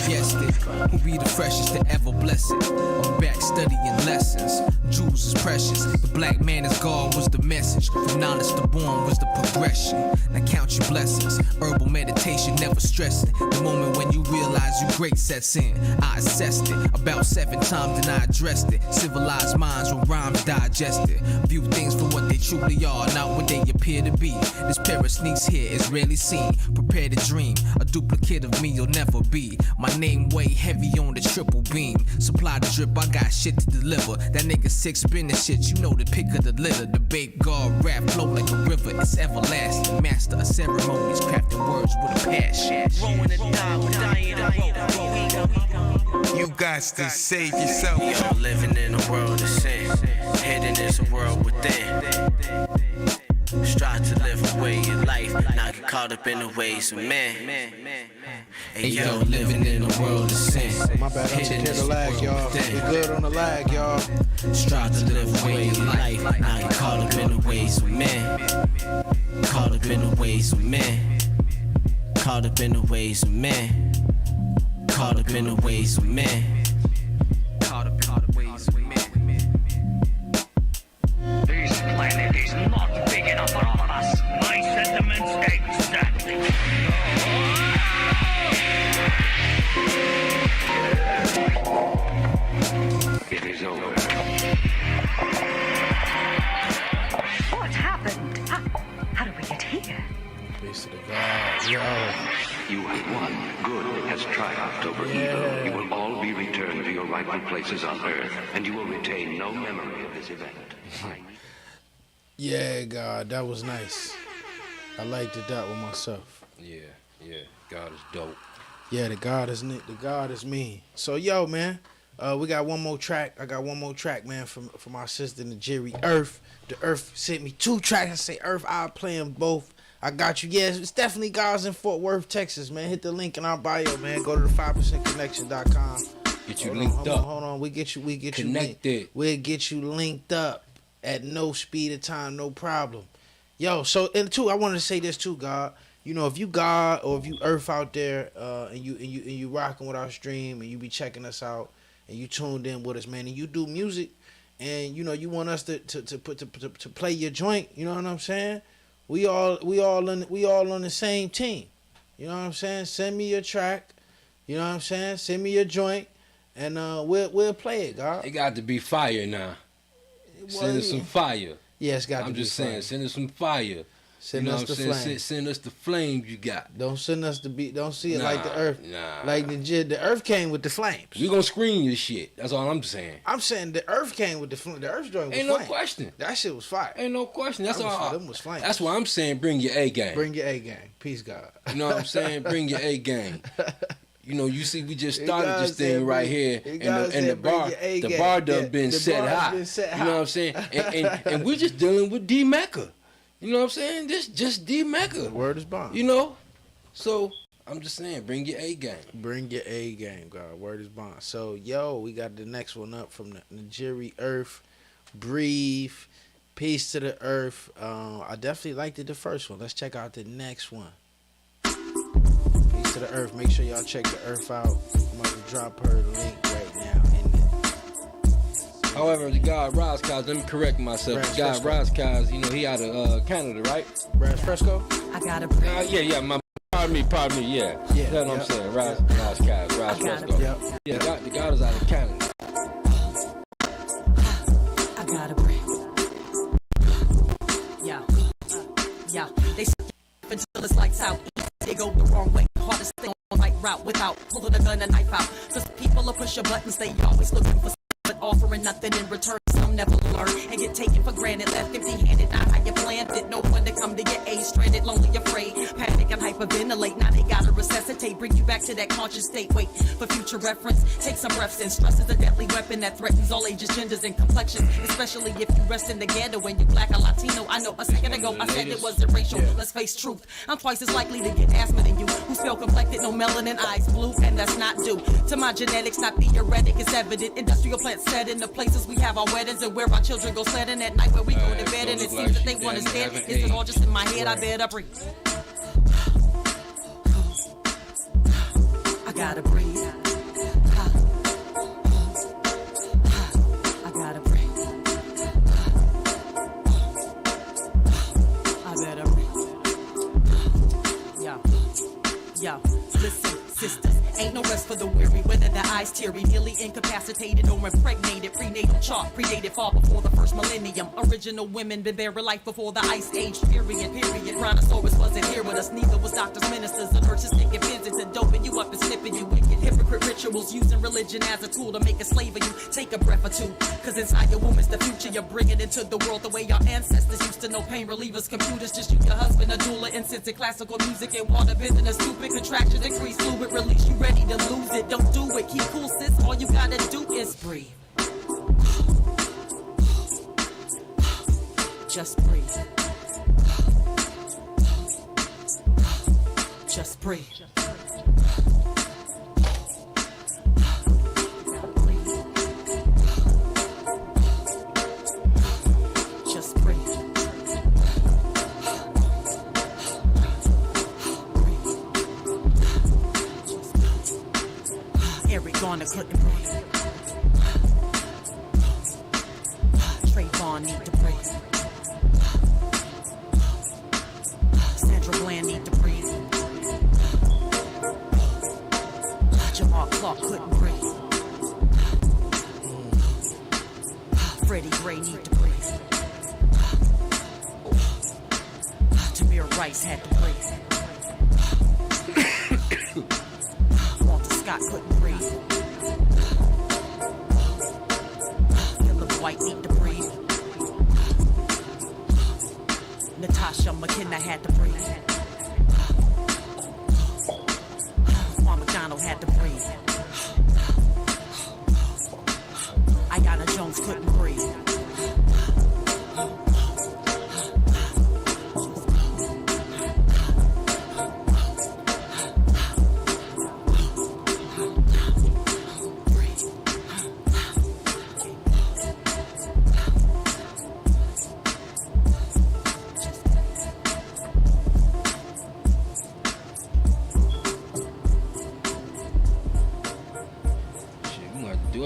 yes, who be the freshest to ever bless it. I'm back studying lessons. Jewels is precious. The black man is God was the message. From knowledge to born was the progression. Now count your blessings. Herbal meditation, never stressing. The moment when you realize you great sets in. I assessed it about 7 times and I addressed it. Civilized minds with rhymes digested. View things for what they truly are, not what they appear to be. This pair of sneaks here is rarely seen. Prepare to dream, a duplicate of me you'll never be. My name weigh heavy on the triple beam. Supply the drip, I got shit to deliver. That nigga 6 spinning shit, you know the pick of the litter. The bait guard rap flow like a river, it's everlasting. Master of ceremonies, crafting words with a passion. Rolling to die, we're dying to grow. You got to save yourself. Yo, living in a world of sin. Hidden is a world within. Strive to live away your life, not get caught up in the ways of men. Hey yo, living in a world of sin. My bad, I took care of the lag, y'all. We good on the lag, y'all. Strive to live away your life, not get caught up in the ways of men. Caught up in the ways of men. Caught up in the ways of men. Caught up in the ways of men. Caught up ways of men. This planet is not big enough for all of us. My sentiments exactly. It is over. What happened? How did we get here? Peace to the God, yo. You have won. Good has triumphed over evil. You will all be returned to your rightful places on Earth, and you will retain no memory of this event. Yeah, God, that was nice. I liked it that with myself. Yeah, God is dope. Yeah, the God is me. So yo, man, we got one more track. I got one more track, man, from our sister Jerry Earth. The Earth sent me 2 tracks. I say Earth, I'll play them both. I got you. Yes, it's definitely guys in Fort Worth, Texas, man. Hit the link in our bio, man. Go to the 5percentconnection.com. Get you linked up. Hold on. We get you connected. We'll get you linked up at no speed of time, no problem. Yo, so and two, I wanted to say this too, God. You know, if you God or if you Earth out there, and you rocking with our stream and you be checking us out and you tuned in with us, man, and you do music and you know you want us to play your joint, you know what I'm saying? We all on the same team. You know what I'm saying? Send me your track. You know what I'm saying? Send me your joint, and we'll play it, God. It got to be fire now. Send us some fire. Yeah, it's got to be. I'm just saying, send us some fire. Send us the flames. Send us the flames you got. Don't send us the beat. Don't see it like the earth. Nah. Like the earth came with the flames. We gonna screen your shit. That's all I'm saying. I'm saying the earth came with the flames. The earth joint was Ain't flame. no question. That shit was fire. Ain't no question. That's all. Them was flames. That's why I'm saying bring your A game. Bring your A game. Peace, God. You know what I'm saying? Bring your A game. You know, you see, we just started this thing right here, and the bar done been set high. You know what I'm saying? And we're just dealing with D Mecca. You know what I'm saying? This just D Mecca. Word is bond. You know, so I'm just saying, bring your A game. Bring your A game, God. Word is bond. So we got the next one up from the Nigeri Earth. Breathe. Peace to the earth. I definitely liked it the first one. Let's check out the next one. Peace to the earth. Make sure y'all check the earth out. I'm about to drop her link right now. However, the guy Roscos, let me correct myself. The guy Roscos, you know, he out of Canada, right? Brad Fresco? I got a break. Yeah. Pardon me. Yeah. That's what I'm saying. Roscos, Fresco. Yeah, the guy was out of Canada. I got a break. Yeah. They until it's lights out. They go the wrong way. Hardest thing on the right route without pulling a gun and knife out. Cause people will push your buttons. They always looking for but offering nothing in return. Some never learn and get taken for granted. Left empty-handed, not how you planned it. No one to come to your aid. Stranded, lonely, afraid. Panic and hyperventilate. Now they gotta resuscitate. Bring you back to that conscious state. Wait for future reference. Take some breaths in. Stress is a deadly weapon that threatens all ages, genders, and complexions. Especially if you rest in the ghetto when you black or Latino. I know a second ago I said it wasn't racial. Let's face truth. I'm twice as likely to get asthma than you. Who's pale complected, no melanin, eyes blue, and that's not due to my genetics. Not theoretic, it's evident. Industrial plants set in the places we have our weddings and where our children go sledding at night, where we go to bed, and it seems that they want us dead. Is it all just in my head? I better breathe. I gotta breathe. I gotta breathe. I better breathe. Yo, listen, sisters, ain't no rest for the weary. Whether the eyes teary, nearly incapacitated or impregnated. Prenatal chart, predated far before the first millennium. Original women been buried life before the ice age. Period. Brontosaurus wasn't here with us. Neither was doctors, ministers, and nurses taking visits and doping you up and snipping you. Wicked hypocrite rituals using religion as a tool to make a slave of you. Take a breath or two, cause inside your womb is the future. You're bringing into the world the way your ancestors used to know. Pain relievers, computers, just you, your husband, a doula, incense, and classical music and water bending a stupid contraction, increase fluid release. You ready to lose it? Don't do it. Keep cool, sis. All you gotta do is breathe. Just breathe. Just breathe. Just breathe. Eric Garner couldn't breathe. Trayvon need to breathe. Sandra Bland need to breathe. Jamal Clark couldn't breathe. Freddie Gray need to breathe. Tamir Rice had to breathe. Walter Scott couldn't breathe. Philip White need to breathe. Natasha McKenna had to breathe. Juan McDonald had to breathe. Ayanna Jones couldn't breathe.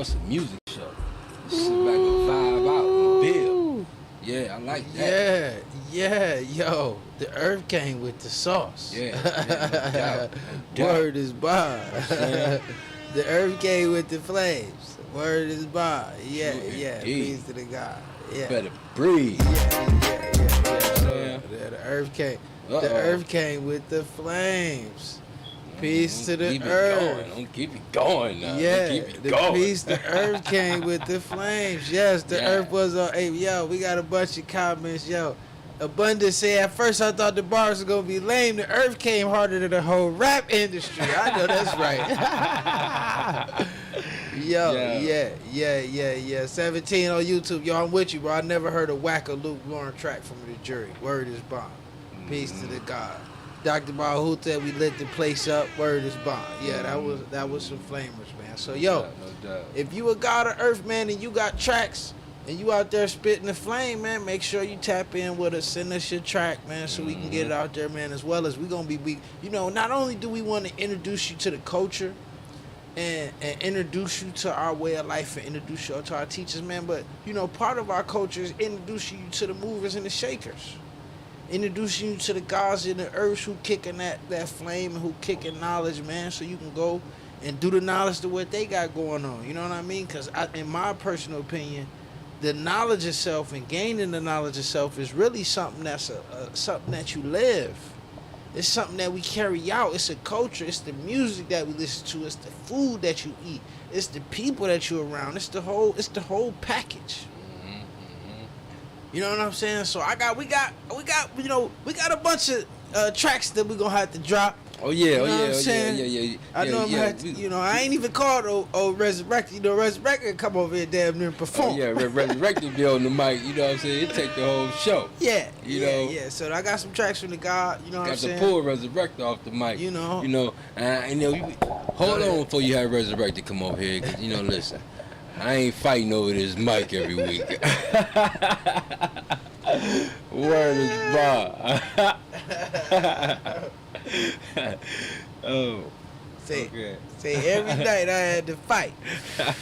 Some music show. Sit back and vibe out and build. Yeah, I like that. Yeah, yo, the earth came with the sauce. Yeah, no doubt. Word is bond. The earth came with the flames. Word is bond. Yeah, True yeah. indeed. Peace to the God. Yeah. Better breathe. Yeah, the earth came. The earth came with the flames. Peace to the Keep it earth. going. Don't keep it going now. Yeah, Don't keep it the going. peace, the earth came with the flames. Yes, the earth was on. Hey, yo, we got a bunch of comments. Yo, Abundance said, at first I thought the bars were going to be lame. The earth came harder than the whole rap industry. I know that's right. Yo, yeah. 17 on YouTube. Yo, I'm with you, bro. I never heard a whack or Luke Lauren track from the jury. Word is bond. Peace to the God. Dr. Bahuta, we lit the place up. Word is bond. Yeah, that was some flamers, man. So, yo, No doubt. if you a god of earth, man, and you got tracks, and you out there spitting the flame, man, make sure you tap in with us. Send us your track, man, so we can get it out there, man, as well as we going to be, not only do we want to introduce you to the culture and introduce you to our way of life and introduce you to our teachers, man, but, part of our culture is introducing you to the movers and the shakers. Introducing you to the gods in the earth who kicking that flame and who kicking knowledge, man, so you can go and do the knowledge to what they got going on. You know what I mean? Because in my personal opinion, the knowledge itself and gaining the knowledge itself is really something that's something that you live. It's something that we carry out. It's a culture. It's the music that we listen to. It's the food that you eat. It's the people that you're around. It's the whole package. You know what I'm saying? So we got a bunch of tracks that we're gonna have to drop. Oh yeah, You know what I'm saying? yeah. I know I ain't even called old Resurrected. Resurrected come over here damn near and perform. Oh, yeah, Resurrected be on the mic, you know what I'm saying? It take the whole show. Yeah, You know? Yeah. So I got some tracks from the God, you know what I'm saying? Got to pull Resurrected off the mic. You know. Hold on before you have Resurrected come over here, cause listen, I ain't fighting over this mic every week. Word is bond. Oh. Say okay. every night I had to fight. I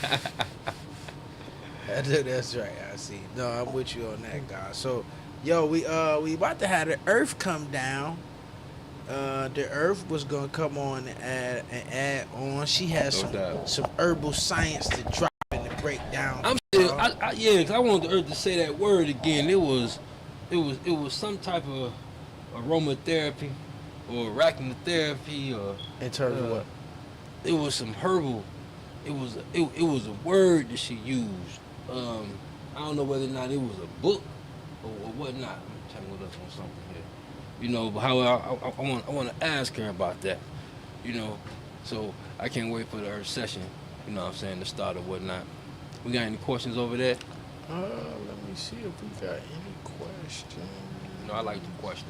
know that's right. I see. No, I'm with you on that, guy. So, yo, we about to have the earth come down. The earth was gonna come on and add on. She has some herbal science to drop and to break down. I'm still, cause I wanted the earth to say that word again. It was some type of aromatherapy or arachnotherapy or in terms of what? It was some herbal. It was a word that she used. I don't know whether or not it was a book or whatnot. I'm trying to look up on something here. But how I want to ask her about that. So I can't wait for the earth session. You know what I'm saying, to start or whatnot. We got any questions over there? Let me see if we got any questions. I like the questions.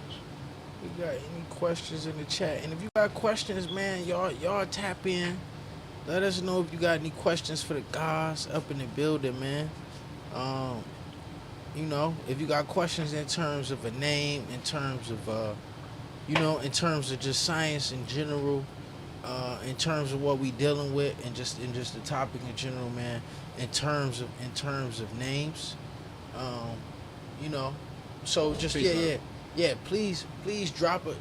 We got any questions in the chat? And if you got questions, man, y'all tap in. Let us know if you got any questions for the guys up in the building, man. If you got questions in terms of a name, in terms of in terms of just science in general, in terms of what we dealing with, and just the topic in general, man. In terms of names, So just please drop an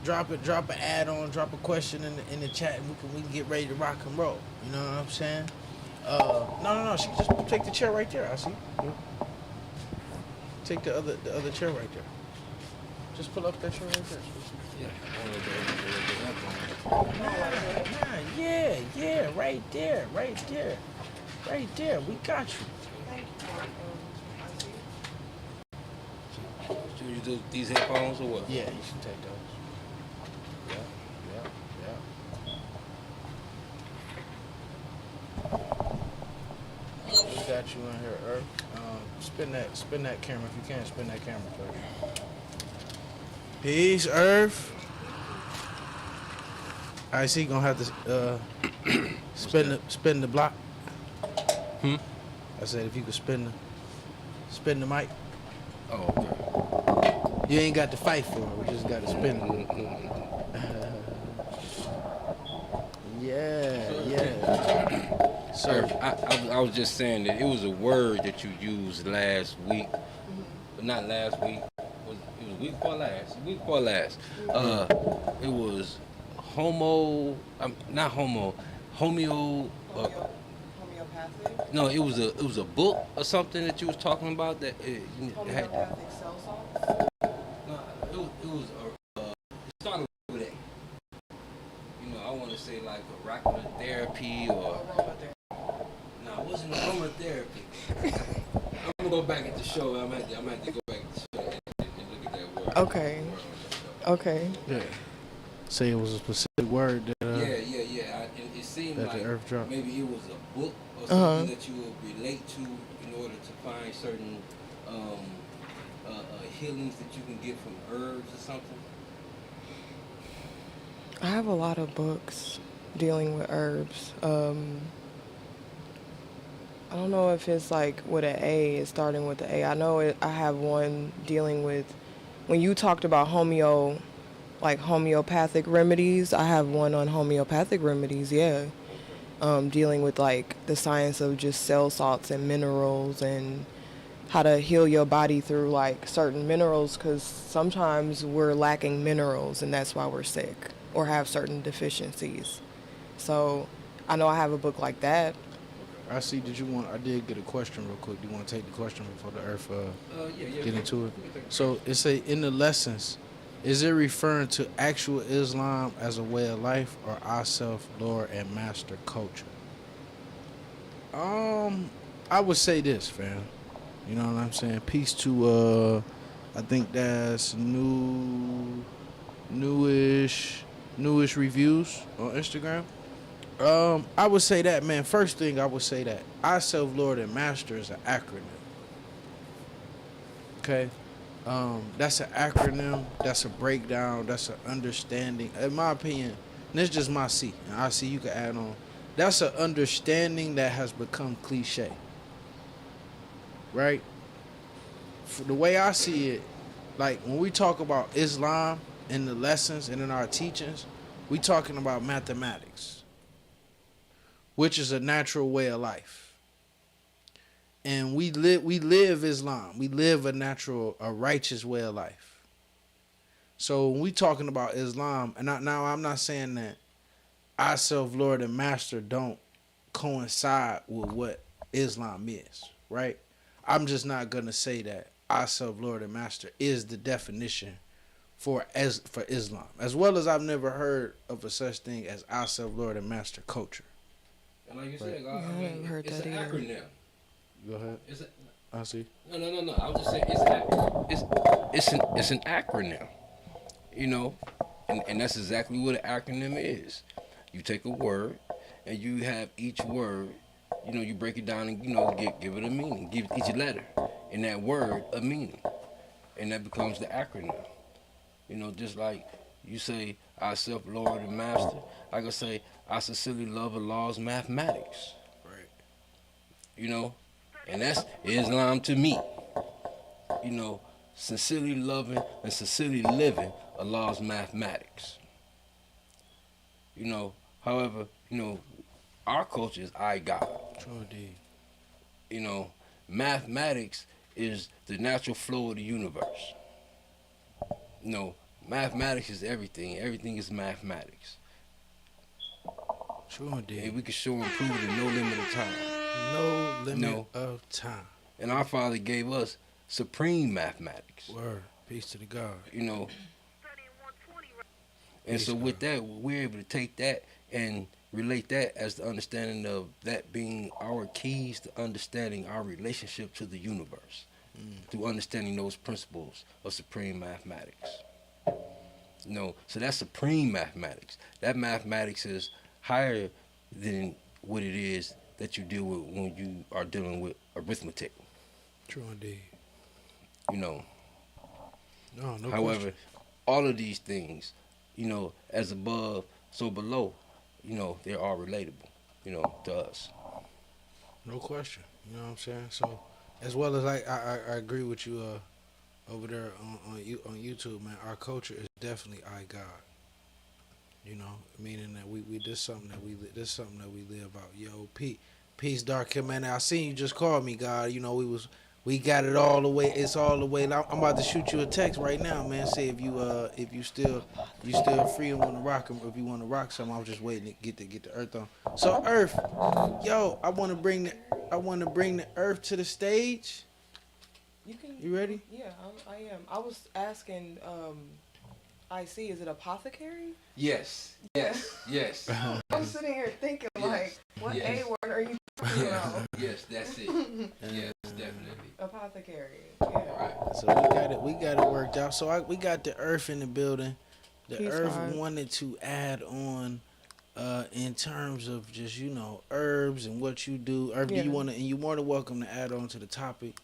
add on, drop a question in the chat, and we can get ready to rock and roll. You know what I'm saying? No. She just take the chair right there. I see. Take the other chair right there. Just pull up that chair right there. Yeah, right there. We got you. Should you do these headphones or what? Yeah, you should take those. We got you in here, Earth. Spin that camera if you can. Spin that camera, please. Peace, Earth. I see. Gonna have to spin the block. I said if you could spin the mic. Oh, okay. You ain't got to fight for it. We just got to spin it. Yeah. So I was just saying that it was a word that you used last week, but not last week. It was week before last. Week before last. It was homeo. Homeopathic? No, it was a book or something that you was talking about that it had. Homeopathic cell salts? No, it was it started with a. You know, I want to say like aromatherapy or. No, it wasn't aromatherapy. I'm gonna go back at the show. I'm gonna have to go back at the show and look at that word. Okay. Okay. Yeah. Say it was a specific word that. Yeah. It seemed that like the earth dropped. maybe it was a book or something that you would relate to in order to find certain healings that you can get from herbs or something. I have a lot of books dealing with herbs. I don't know if it's like with an A, it's starting with the A. I know I have one dealing with, when you talked about like homeopathic remedies, I have one on homeopathic remedies, yeah. Dealing with like the science of just cell salts and minerals and how to heal your body through like certain minerals, because sometimes we're lacking minerals and that's why we're sick or have certain deficiencies. So I know I have a book like that. I see. I did get a question real quick. Do you want to take the question before the earth Yeah. get into it? So it say in the lessons, is it referring to actual Islam as a way of life or our self, Lord, and master culture? I would say this, fam. You know what I'm saying? Peace to I think that's newish reviews on Instagram. I would say that, man. First thing I would say that I self Lord and Master is an acronym. Okay, that's an acronym. That's a breakdown. That's an understanding. In my opinion, and it's just my seat. And I see you can add on. That's an understanding that has become cliche. Right? For the way I see it, like when we talk about Islam in the lessons and in our teachings, we talking about mathematics, which is a natural way of life. And we live Islam. We live a righteous way of life. So when we talking about Islam, and now I'm not saying that I self Lord and Master don't coincide with what Islam is, right? I'm just not gonna say that I self Lord and Master is the definition for Islam. As well as I've never heard of a such thing as I self Lord and Master culture. And like you said, I haven't heard it's that an either. acronym. Go ahead. I see. No. I was just saying it's an acronym. You know, and that's exactly what an acronym is. You take a word, and you have each word. You know, you break it down and give it a meaning. Give each letter in that word a meaning, and that becomes the acronym. You know, just like you say, I self Lord and Master. I could say, I sincerely love Allah's mathematics. Right. You know, and that's Islam to me. You know, sincerely loving and sincerely living Allah's mathematics. You know, however, our culture is I God. True indeed. You know, mathematics is the natural flow of the universe. You know, mathematics is everything. Everything is mathematics. True indeed. And we can show and prove it in no limit of time. No limit of time. And our Father gave us supreme mathematics. Word. Peace to the God. You know. And so with that, we're able to take that and relate that as the understanding of that being our keys to understanding our relationship to the universe. Through understanding those principles of supreme mathematics. You know, so that's supreme mathematics. That mathematics is higher than what it is that you deal with when you are dealing with arithmetic. True indeed. You know. No However, question. all of these things, as above, so below, they're all relatable, to us. No question. You know what I'm saying? So, as well as I agree with you over there on YouTube, man. Our culture is definitely I God. You know, meaning that we this something that we live out. Yo, peace, Dark Him, man. I seen you just called me, God. You know, we We got it all the way. It's all the way. I'm about to shoot you a text right now, man. Say if you still free and want to rock, or if you want to rock something. I was just waiting to get the earth on. So earth, yo, I want to bring the earth to the stage. You ready? Yeah, I am. I was asking. I see. Is it apothecary? Yes. I'm sitting here thinking like, what A word are you talking about? Yes, that's it. Yes, definitely. Apothecary. Yeah. Right. So we got it worked out. So we got the earth in the building. The Peace, earth God. wanted to add on, in terms of just herbs and what you do. Earth, Yeah. you're more than welcome to add on to the topic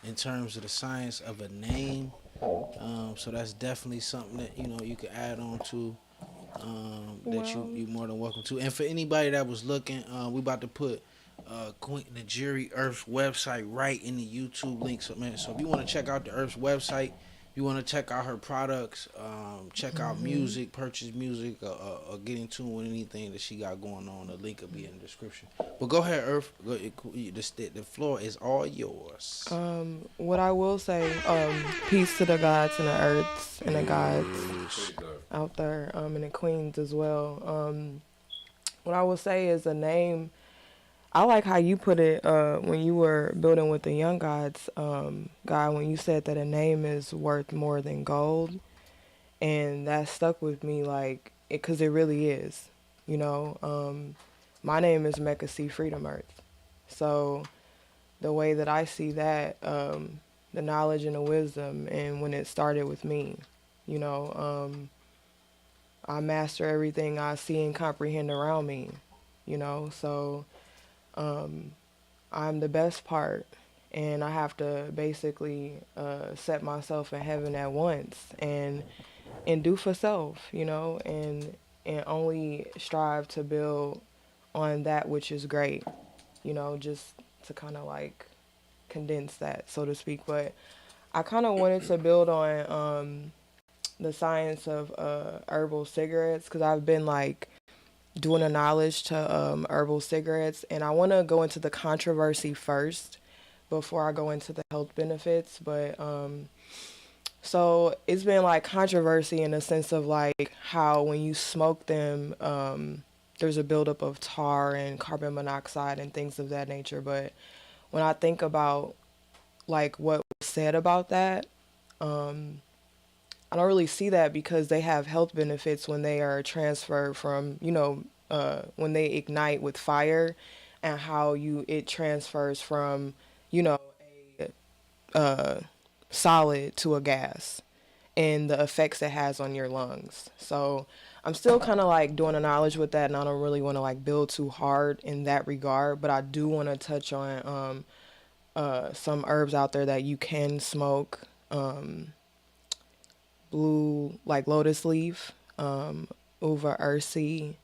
in terms of the science of a name. So that's definitely something that you can add on to. That you more than welcome to. And for anybody that was looking, we about to put Queen Najiri Earth's website right in the YouTube link. So man, so if you want to check out the Earth's website, you want to check out her products, check out music, purchase music, or get in tune with anything that she got going on. The link will be in the description. But go ahead, Earth. The floor is all yours. What I will say, peace to the gods and the earths and the gods out there, and the queens as well. What I will say is a name. I like how you put it when you were building with the young gods, guy, when you said that a name is worth more than gold. And that stuck with me, like, because it really is. My name is Mecca C. Freedom Earth. So the way that I see that, the knowledge and the wisdom, and when it started with me, I master everything I see and comprehend around me, so I'm the best part, and I have to basically set myself in heaven at once and do for self, and only strive to build on that which is great, just to kind of like condense that, so to speak. But I kind of wanted to build on the science of herbal cigarettes, because I've been like doing a knowledge to herbal cigarettes, and I want to go into the controversy first before I go into the health benefits. But so it's been like controversy in the sense of like how when you smoke them, there's a buildup of tar and carbon monoxide and things of that nature. But when I think about like what was said about that, I don't really see that, because they have health benefits when they are transferred from, when they ignite with fire, and how it transfers from, a solid to a gas, and the effects it has on your lungs. So I'm still kind of like doing a knowledge with that, and I don't really want to like build too hard in that regard, but I do want to touch on some herbs out there that you can smoke. Blue, like lotus leaf, uva ursi,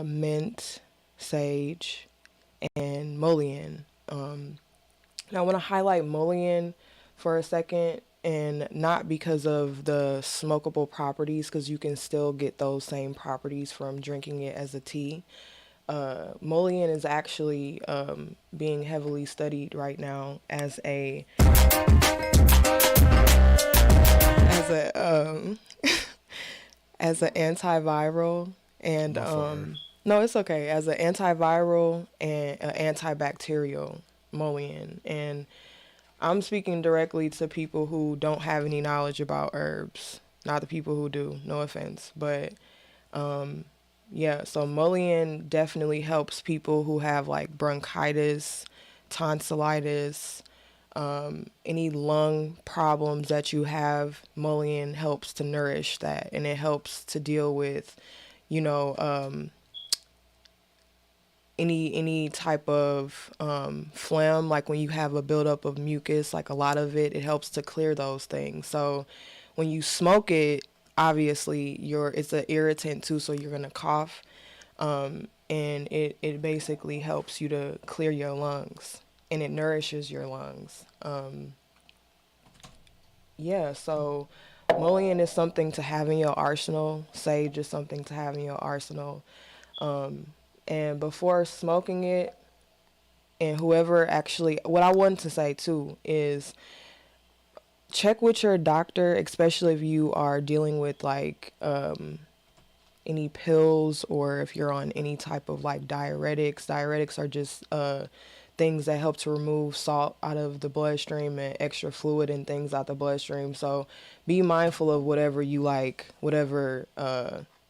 mint, sage, and mullein. Now I want to highlight mullein for a second, and not because of the smokable properties, because you can still get those same properties from drinking it as a tea. Mullein is actually being heavily studied right now as a as an antiviral, and no, it's okay, as an antiviral and antibacterial, mullein. And I'm speaking directly to people who don't have any knowledge about herbs, not the people who do, no offense. But yeah, so mullein definitely helps people who have like bronchitis, tonsillitis, any lung problems that you have. Mullein helps to nourish that, and it helps to deal with, any type of phlegm, like when you have a buildup of mucus, like a lot of it helps to clear those things. So when you smoke it, obviously it's an irritant too, so you're gonna cough, and it basically helps you to clear your lungs, and it nourishes your lungs. Yeah, so mullein is something to have in your arsenal. Sage is something to have in your arsenal. And before smoking it, And whoever actually, what I wanted to say too is check with your doctor, especially if you are dealing with like any pills or if you're on any type of like diuretics. Diuretics are just things that help to remove salt out of the bloodstream and extra fluid and things out the bloodstream. So be mindful of whatever you like, whatever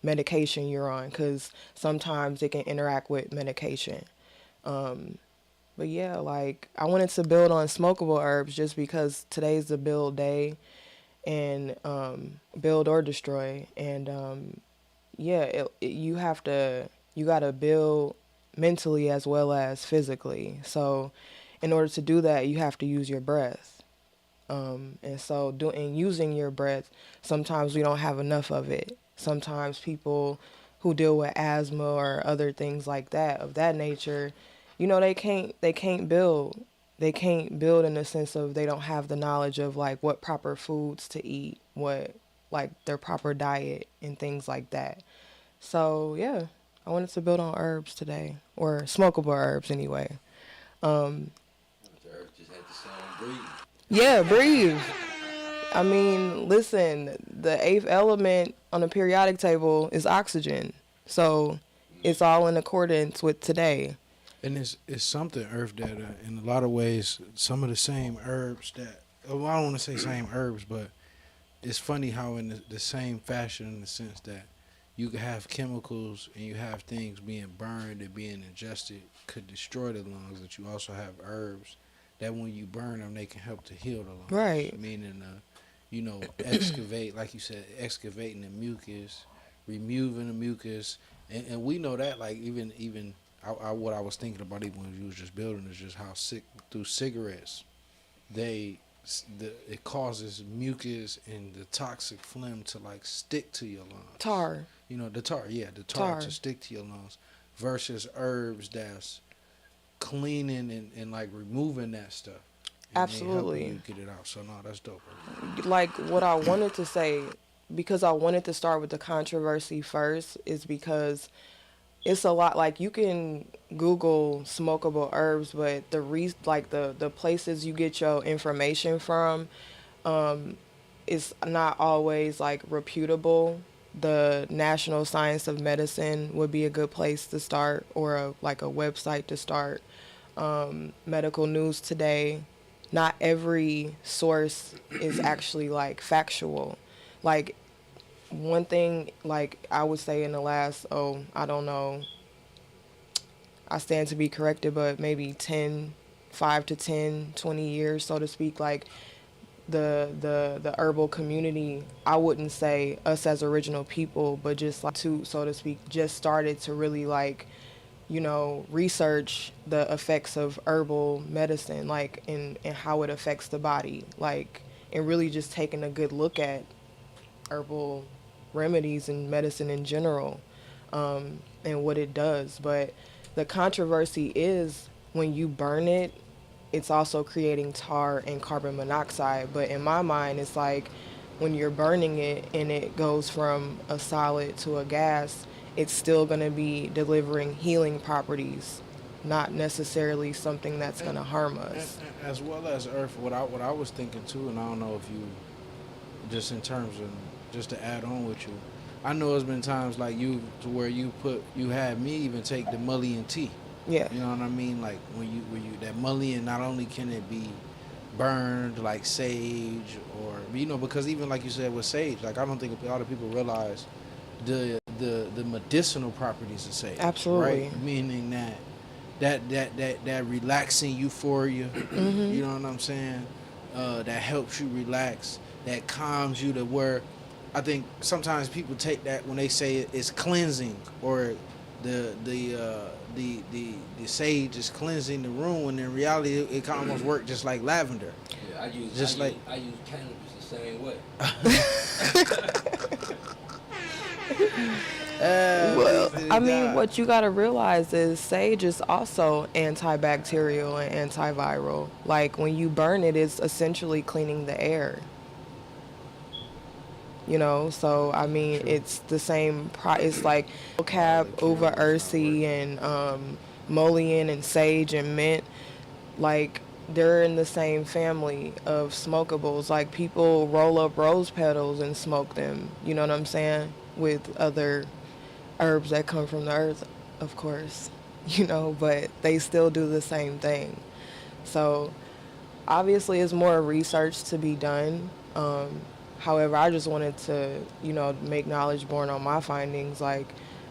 medication you're on, because sometimes it can interact with medication. But yeah, like I wanted to build on smokable herbs just because today's the build day, and build or destroy. And yeah, you gotta build mentally as well as physically. So in order to do that, you have to use your breath. And so using your breath, sometimes we don't have enough of it. Sometimes people who deal with asthma or other things like that, of that nature, they can't build. They can't build in the sense of they don't have the knowledge of like what proper foods to eat, what like their proper diet and things like that. So yeah, I wanted to build on herbs today, or smokable herbs anyway. Yeah, breathe. I mean, listen, the eighth element on the periodic table is oxygen. So it's all in accordance with today. And it's something, Earth, that in a lot of ways, some of the same herbs that, well, I don't want to say same herbs, but it's funny how in the same fashion, in the sense that you can have chemicals and you have things being burned and being ingested could destroy the lungs, that you also have herbs that when you burn them, they can help to heal the lungs. Right. Meaning, excavate, like you said, excavating the mucus, removing the mucus. And we know that, like, even what I was thinking about even when you was just building is just how through cigarettes, it causes mucus and the toxic phlegm to like stick to your lungs. Tar. The tar to stick to your lungs, versus herbs that's cleaning and like removing that stuff. Absolutely. You get it out. So no, that's dope. Like what I wanted to say, because I wanted to start with the controversy first, is because it's a lot. Like you can Google smokable herbs, but the places you get your information from, is not always like reputable. The National Science of Medicine would be a good place to start, or a website to start. Medical News Today. Not every source is actually like factual. Like one thing, like I would say in the last, I don't know, I stand to be corrected, but maybe 5 to 10, 20 years, so to speak, like the herbal community, I wouldn't say us as original people, but just like so to speak, just started to really like, research the effects of herbal medicine, like and how it affects the body, like, and really just taking a good look at herbal remedies and medicine in general, and what it does. But the controversy is when you burn it, it's also creating tar and carbon monoxide. But in my mind, it's like when you're burning it and it goes from a solid to a gas, it's still going to be delivering healing properties, not necessarily something that's going to harm us. And as well as Earth, what I was thinking too, and I don't know if you, just in terms of, just to add on with you, I know there's been times like you to where you had me even take the mullein tea. Yeah. You know what I mean? Like when you that mullein, not only can it be burned like sage, or because even like you said with sage, like I don't think a lot of people realize the medicinal properties of sage. Absolutely. Right? Meaning that relaxing euphoria. Mm-hmm. You know what I'm saying? That helps you relax, that calms you, to where I think sometimes people take that when they say it's cleansing, or the sage is cleansing the room, when in reality it can almost work just like lavender. Yeah, I use cannabis the same way. Well, I mean, what you gotta realize is sage is also antibacterial and antiviral. Like when you burn it, it's essentially cleaning the air. So I mean, it's the same. It's like cap, uva ursi, and mullein and sage and mint, like they're in the same family of smokables. Like people roll up rose petals and smoke them, you know what I'm saying, with other herbs that come from the earth, of course, but they still do the same thing. So obviously it's more research to be done. However, I just wanted to, make knowledge born on my findings. Like,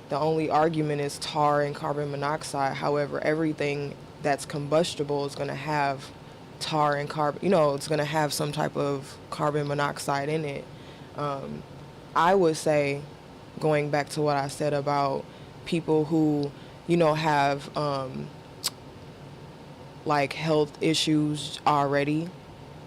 the only argument is tar and carbon monoxide. However, everything that's combustible is going to have tar and carbon, it's going to have some type of carbon monoxide in it. I would say, going back to what I said about people who, have like health issues already,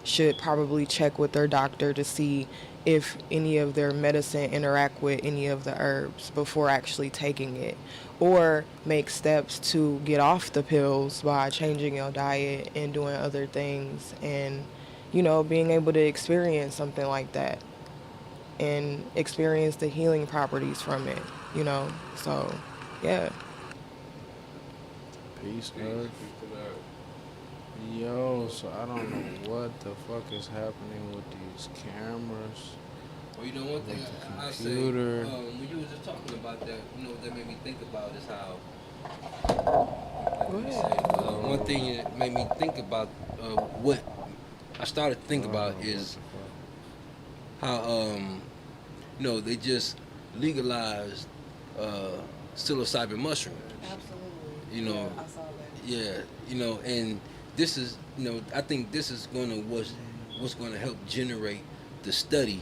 should probably check with their doctor to see if any of their medicine interact with any of the herbs before actually taking it, or make steps to get off the pills by changing your diet and doing other things, and being able to experience something like that and experience the healing properties from it, so yeah. Peace, Earth. Yo, so I don't know what the fuck is happening with these cameras. Well, one thing I say, when you were just talking about that, what that made me think about is how, one thing that made me think about, what I started to think about is how, they just legalized psilocybin mushrooms. Absolutely. Yeah, I saw that. Yeah, and this is, I think this is what's going to help generate the study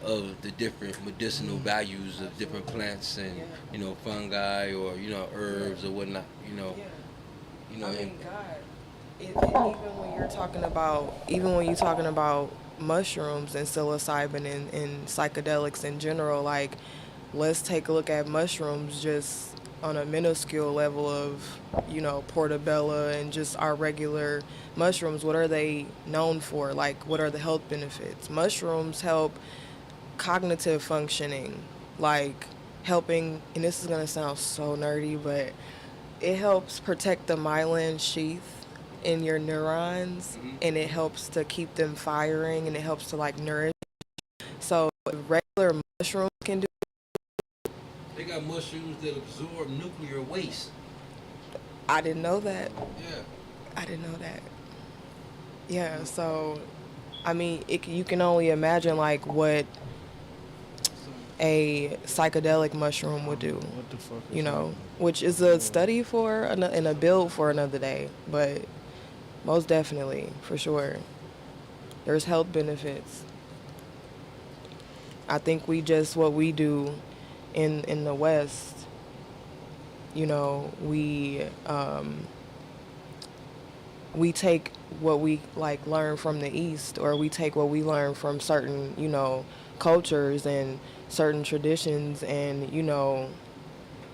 of the different medicinal values of different plants and fungi or herbs or whatnot. I mean, God, even when you're talking about mushrooms and psilocybin and psychedelics in general, like, let's take a look at mushrooms just on a minuscule level of, portobello and just our regular mushrooms. What are they known for? Like, what are the health benefits? Mushrooms help cognitive functioning, like helping, and this is going to sound so nerdy, but it helps protect the myelin sheath in your neurons, and it helps to keep them firing, and it helps to nourish. So regular mushrooms can do. They got mushrooms that absorb nuclear waste. I didn't know that. Yeah. I didn't know that. Yeah, so, I mean, you can only imagine, what a psychedelic mushroom would do. What the fuck which is a study and a build for another day. But most definitely, for sure, there's health benefits. I think what we do in the West, we take what we learn from the East, or we take what we learn from certain cultures and certain traditions, and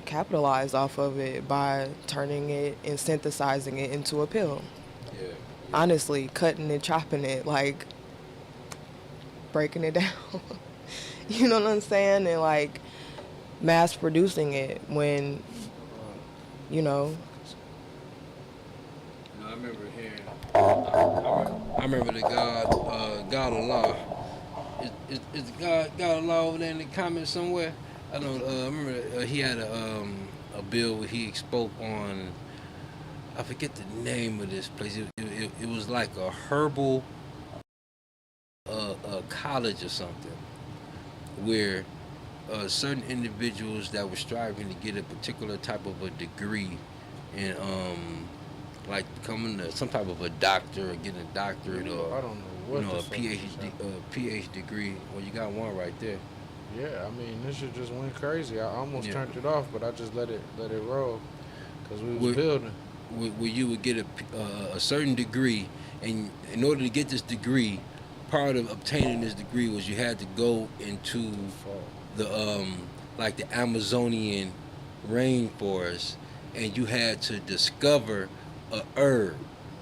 capitalize off of it by turning it and synthesizing it into a pill. Yeah. Honestly, cutting and chopping it, breaking it down. You know what I'm saying? And mass producing it when, I remember hearing. I remember the God Allah. Is God Allah over there in the comments somewhere? I don't. I remember he had a bill where he spoke on. I forget the name of this place. It was like a herbal a college or something, where certain individuals that were striving to get a particular type of a degree in becoming some type of a doctor or getting a doctorate or I don't know what a PhD degree. Well, you got one right there. Yeah, I mean, this shit just went crazy. I almost turned it off, but I just let it roll because we was building. Where you would get a certain degree, and in order to get this degree, part of obtaining this degree was you had to go into the the Amazonian rainforest, and you had to discover a herb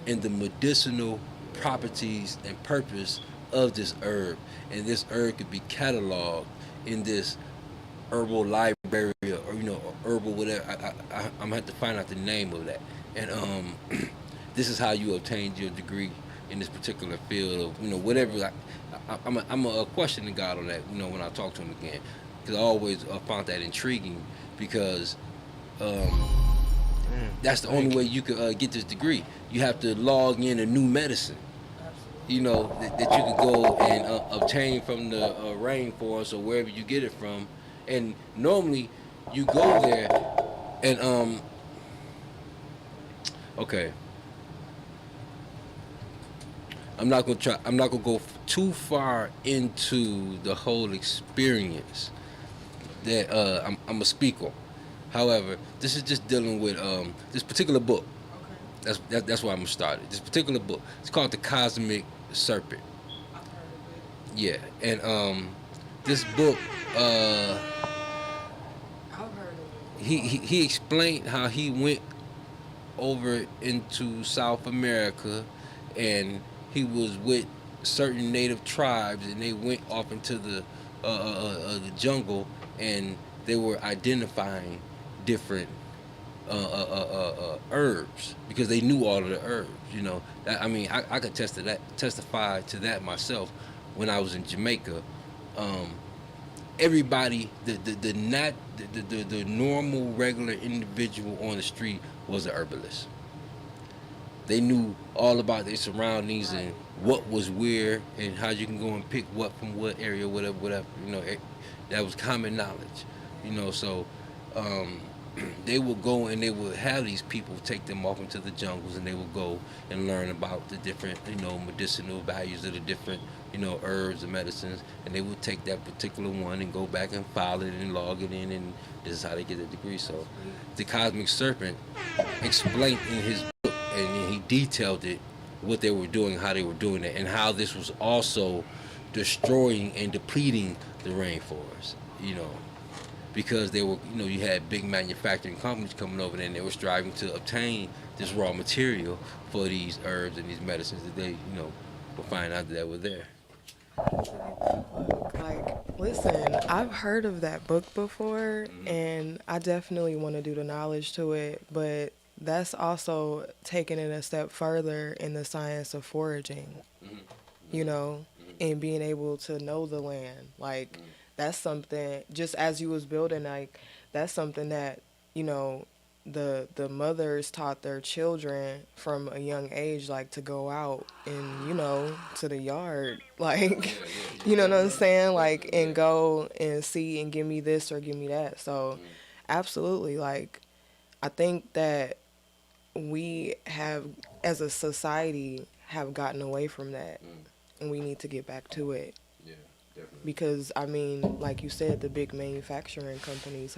and the medicinal properties and purpose of this herb, and this herb could be cataloged in this herbal library or or herbal whatever. I'm gonna have to find out the name of that. And this is how you obtained your degree in this particular field of whatever. I'm a questioning God on that. When I talk to him again, because I always found that intriguing because. That's the only way you could get this degree. You have to log in a new medicine, that you can go and obtain from the rainforest or wherever you get it from. And normally, you go there and okay. I'm not gonna go too far into the whole experience that I'm gonna speak on. However, this is just dealing with this particular book. That's why I'm gonna start it. This particular book. It's called The Cosmic Serpent. Yeah, and this book, he explained how he went over into South America, and he was with certain native tribes, and they went off into the jungle, and they were identifying different herbs because they knew all of the herbs. I could testify to that myself when I was in Jamaica. Everybody, the normal regular individual on the street was a herbalist. They knew all about their surroundings and what was where and how you can go and pick what from what area, whatever. That was common knowledge. So they would go and they would have these people take them off into the jungles, and they would go and learn about the different, medicinal values of the different, herbs and medicines, and they would take that particular one and go back and file it and log it in, and this is how they get the degree. So the Cosmic Serpent explained in his book, and he detailed it, what they were doing, how they were doing it, and how this was also destroying and depleting the rainforest, because they were, you had big manufacturing companies coming over there, and they were striving to obtain this raw material for these herbs and these medicines that they, will find out that were there. Listen, I've heard of that book before, and I definitely want to do the knowledge to it, but that's also taking it a step further in the science of foraging, and being able to know the land. That's something, just as you was building, that's something that, the mothers taught their children from a young age, to go out and, to the yard, you know what I'm saying? And go and see and give me this or give me that. So absolutely, I think that we have, as a society, have gotten away from that, and we need to get back to it. Yeah, definitely. Because, like you said, the big manufacturing companies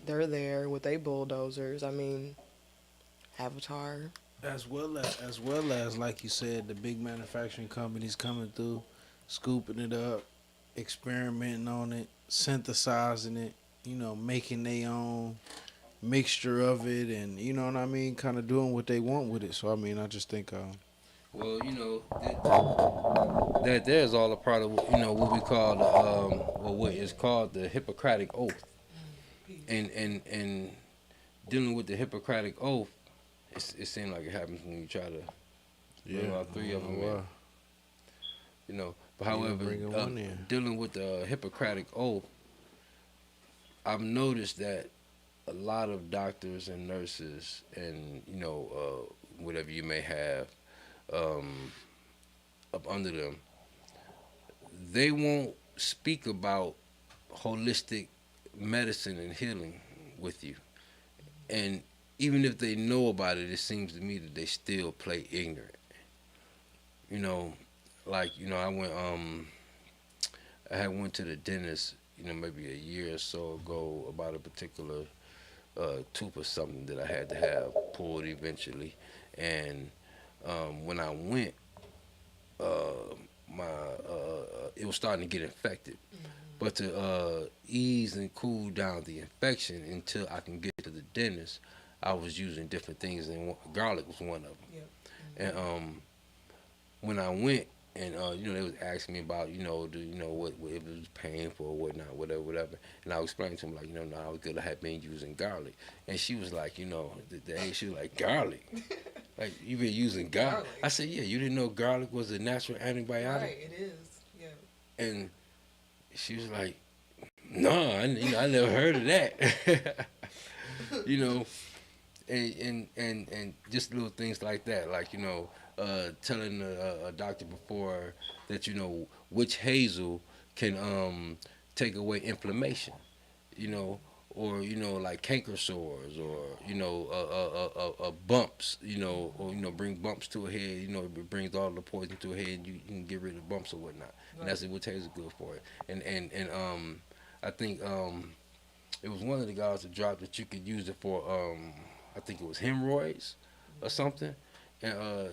they're there with their bulldozers. Avatar. As well as, like you said, the big manufacturing companies coming through, scooping it up, experimenting on it, synthesizing it, making their own mixture of it, and kind of doing what they want with it. So I just think well, that there's all a part of what we call the what is called the Hippocratic Oath, and dealing with the Hippocratic Oath, it seems like it happens when you try to all three of them in. But however, dealing with the Hippocratic Oath, I've noticed that a lot of doctors and nurses and whatever you may have up under them, they won't speak about holistic medicine and healing with you. And even if they know about it, it seems to me that they still play ignorant. I had went to the dentist, maybe a year or so ago about a particular tooth or something that I had to have pulled eventually. And when I went, it was starting to get infected. But to ease and cool down the infection until I can get to the dentist, I was using different things, and garlic was one of them. Yep. And when I went, you know, they was asking me about, you know, what if it was painful or whatnot, whatever. And I explained to them, like, you know, no, I was good. I had been using garlic. And she was like, you know, she was like, garlic? Like, you been using garlic? I said, yeah, you didn't know garlic was a natural antibiotic? Right, it is, yeah. And she was like, no, I never heard of that. You know, and just little things like that, like, you know, telling a doctor before that, you know, witch hazel can take away inflammation, you know, or, you know, like canker sores, or, you know, bumps, you know, or, you know, bring bumps to a head, you know, it brings all the poison to a head, and you can get rid of bumps or whatnot. Right. And that's what witch hazel is good for it. And I think it was one of the guys that dropped that you could use it for, I think it was hemorrhoids or something, and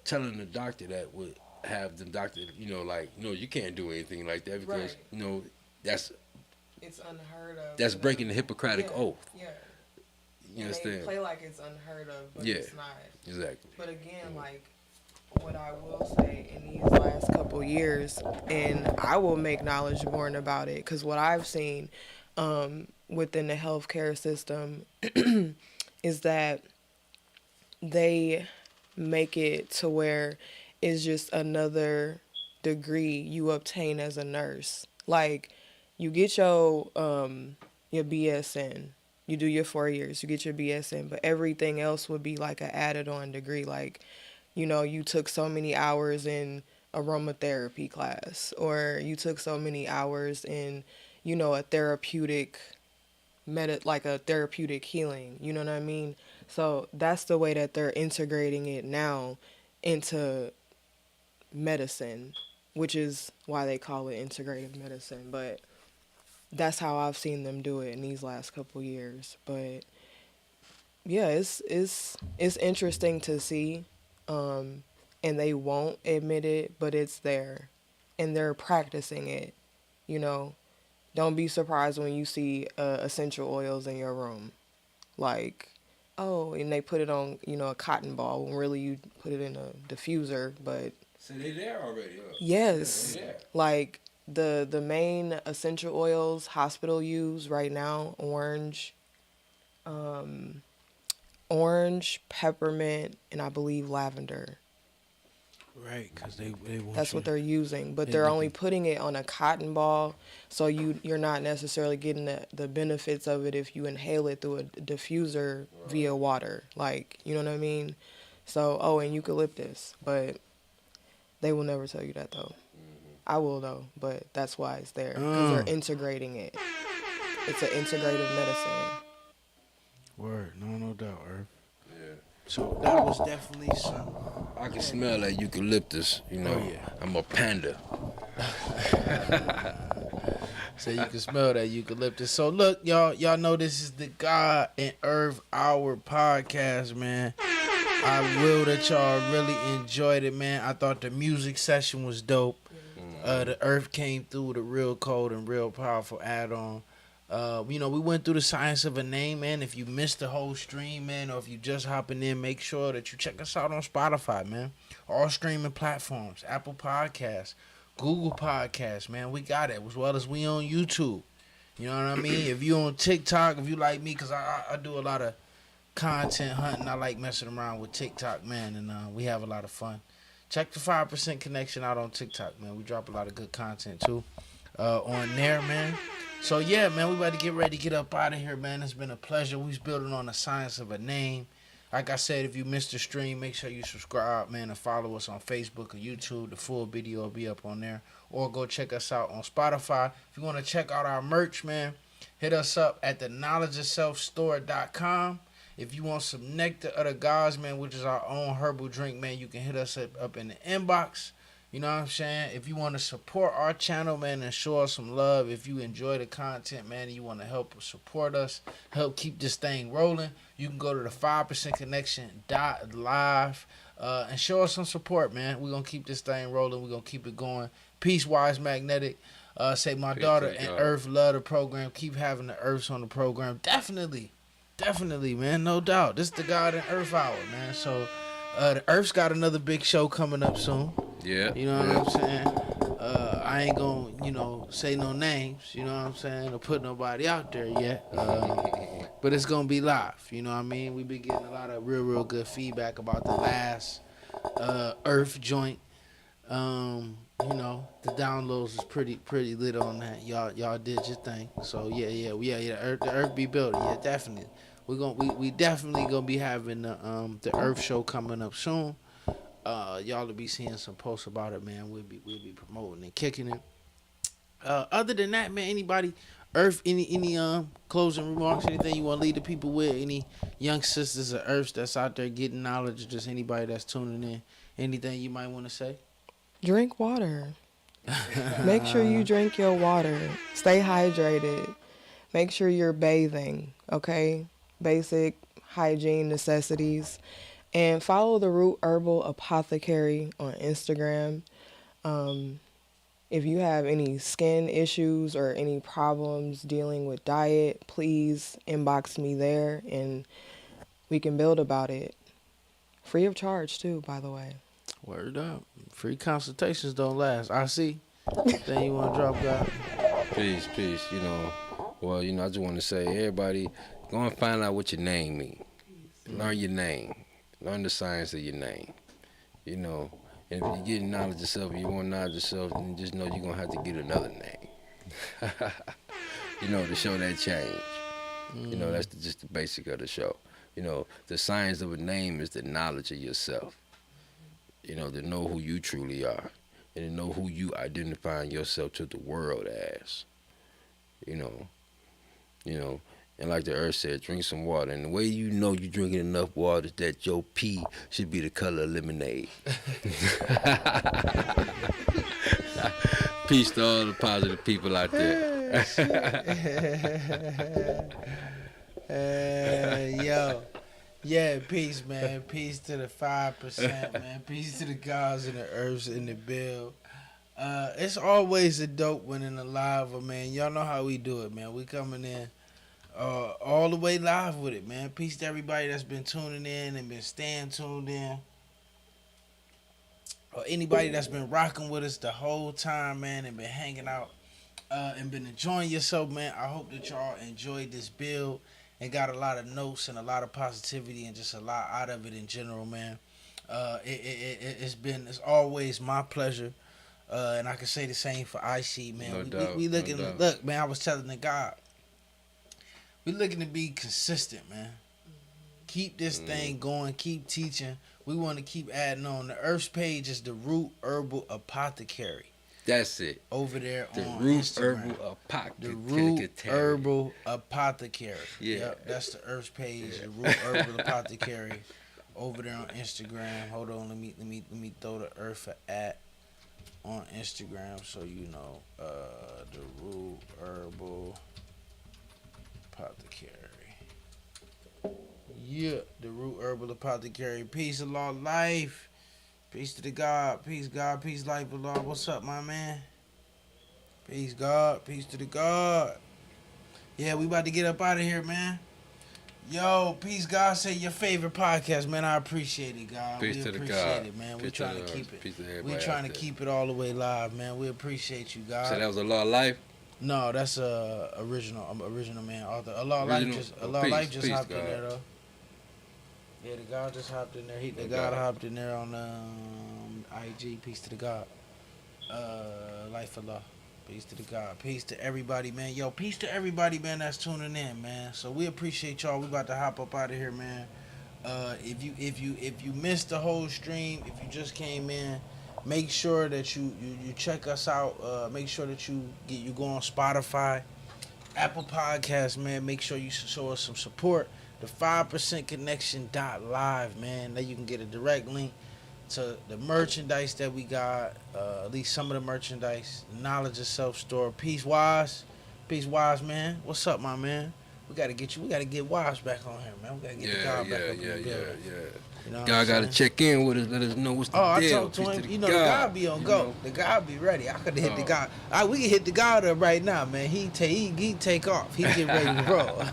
telling the doctor that would have the doctor, you know, like, no, you can't do anything like that because, right, you know, it's unheard of. That's breaking the Hippocratic oath. Yeah. You understand? They play like it's unheard of, but it's not. Exactly. But again, like, what I will say in these last couple years, and I will make knowledge born about it, because what I've seen within the healthcare system is that they make it to where it's just another degree you obtain as a nurse. Like, you get your BSN, you do your 4 years, you get your BSN, but everything else would be like an added on degree. Like, you know, you took so many hours in aromatherapy class, or you took so many hours in, you know, a therapeutic like a therapeutic healing, you know what I mean? So that's the way that they're integrating it now into medicine, which is why they call it integrative medicine. But that's how I've seen them do it in these last couple years. But yeah, it's interesting to see, and they won't admit it, but it's there, and they're practicing it, you know. Don't be surprised when you see essential oils in your room. Like, oh, and they put it on, you know, a cotton ball when really you put it in a diffuser, but... So they there already, huh? Yes. Yeah, like, the main essential oils hospital use right now, orange, peppermint, and I believe lavender. Right, because they want That's what they're using, but they're only putting it on a cotton ball, so you're not necessarily getting the benefits of it if you inhale it through a diffuser via water, like, you know what I mean? So, and eucalyptus, but they will never tell you that, though. I will, though, but that's why it's there, because they're integrating it. It's an integrative medicine. Word, no doubt, Irv. Yeah. So that was definitely some. I can smell that eucalyptus, you know. Oh, yeah. I'm a panda. So you can smell that eucalyptus. So look, y'all know this is the God and Irv Hour podcast, man. I will that y'all really enjoyed it, man. I thought the music session was dope. The Earth came through with a real cold and real powerful add-on. You know, we went through the science of a name, man. If you missed the whole stream, man, or if you just hopping in, make sure that you check us out on Spotify, man. All streaming platforms, Apple Podcasts, Google Podcasts, man. We got it, as well as we on YouTube. You know what I mean? If you on TikTok, if you like me, because I do a lot of content hunting. I like messing around with TikTok, man, and we have a lot of fun. Check the 5% Connection out on TikTok, man. We drop a lot of good content, too, on there, man. So, yeah, man, we about to get ready to get up out of here, man. It's been a pleasure. We's building on the science of a name. Like I said, if you missed the stream, make sure you subscribe, man, and follow us on Facebook or YouTube. The full video will be up on there. Or go check us out on Spotify. If you want to check out our merch, man, hit us up at theknowledgeofselfstore.com. If you want some Nectar of the Gods, man, which is our own herbal drink, man, you can hit us up in the inbox. You know what I'm saying? If you want to support our channel, man, and show us some love, if you enjoy the content, man, and you want to help support us, help keep this thing rolling, you can go to the 5%connection.live and show us some support, man. We're going to keep this thing rolling. We're going to keep it going. Peace, Wise Magnetic. Say my daughter and Earth love the program. Keep having the Earths on the program. Definitely, man, no doubt. This is the God and Earth Hour, man. So the Earth's got another big show coming up soon. Yeah. You know what I'm saying? I ain't gonna, say no names, you know what I'm saying, or put nobody out there yet. But it's gonna be live, you know what I mean? We've been getting a lot of real good feedback about the last Earth joint. The downloads is pretty lit on that. Y'all did your thing. So yeah. The Earth be building. Yeah, definitely. We definitely gonna be having the Earth show coming up soon. Y'all will be seeing some posts about it, man. We'll be promoting and kicking it. Other than that, man, anybody, Earth, any closing remarks, anything you want to lead the people with? Any young sisters of Earth that's out there getting knowledge, or just anybody that's tuning in? Anything you might want to say? Drink water. Make sure you drink your water. Stay hydrated. Make sure you're bathing, okay? Basic hygiene necessities. And follow the Root Herbal Apothecary on Instagram. If you have any skin issues or any problems dealing with diet, please inbox me there and we can build about it. Free of charge too, by the way. Word up. Free consultations don't last. I see. Anything you want to drop, God? Peace. Well, I just want to say, everybody, go and find out what your name means. Learn your name. Learn the science of your name. And if you get knowledge of yourself and you want knowledge of yourself, then just know you're going to have to get another name. To show that change. That's just the basic of the show. The science of a name is the knowledge of yourself. To know who you truly are. And to know who you identifying yourself to the world as. And like the Earth said, drink some water. And the way you know you're drinking enough water is that your pee should be the color of lemonade. Peace to all the positive people out there. Yeah, peace, man. Peace to the 5%, man. Peace to the gods and the earths in the bill. It's always a dope winning a live, man. Y'all know how we do it, man. We coming in all the way live with it, man. Peace to everybody that's been tuning in and been staying tuned in. Or anybody that's been rocking with us the whole time, man, and been hanging out and been enjoying yourself, man. I hope that y'all enjoyed this build and got a lot of notes and a lot of positivity and just a lot out of it in general, man. It's always my pleasure. And I can say the same for IC, man. Look, man, I was telling the God, we looking to be consistent, man. Keep this thing going, keep teaching. We want to keep adding on. The Earth's page is the Root Herbal Apothecary. That's it. Over there the on Root Instagram. Herbal Apothecary. The Root Herbal Apothecary. Yeah. Yep, that's the Earth's page, the Root Herbal Apothecary. Over there on Instagram. Hold on, let me throw the Earth at on Instagram so you know. The Root Herbal Apothecary. Yeah, the Root Herbal Apothecary. Peace, Allah, life. Peace to the God. Peace, God. Peace, life, Allah. What's up, my man? Peace, God. Peace to the God. Yeah, we about to get up out of here, man. Yo, peace, God. Say your favorite podcast, man. I appreciate it, God. Peace we to the appreciate God. it, man. Peace We're trying to keep it. We're trying to keep it all the way live, man. We appreciate you, God. So that was a law of life? No, that's original man, author. A law of life just hopped in there though. Yeah, the God just hopped in there. The God hopped in there on IG. Peace to the God. Life for law. Peace to the God. Peace to everybody, man. Yo, peace to everybody, man, that's tuning in, man. So we appreciate y'all. We about to hop up out of here, man. If you missed the whole stream, if you just came in, make sure that you check us out. Make sure that you go on Spotify, Apple Podcasts, man. Make sure you show us some support. The 5% Connection.live, man. There you can get a direct link to the merchandise that we got, at least some of the merchandise, Knowledge of Self store. Peace Wise, man. What's up, my man? We gotta get Wise back on here, man. We gotta get the God back up in the building. You know God gotta check in with us, let us know what's the deal. I talked to him. The God be on go. The God be ready. I could hit the God. We can hit the God up right now, man. He take off. He get ready to roll.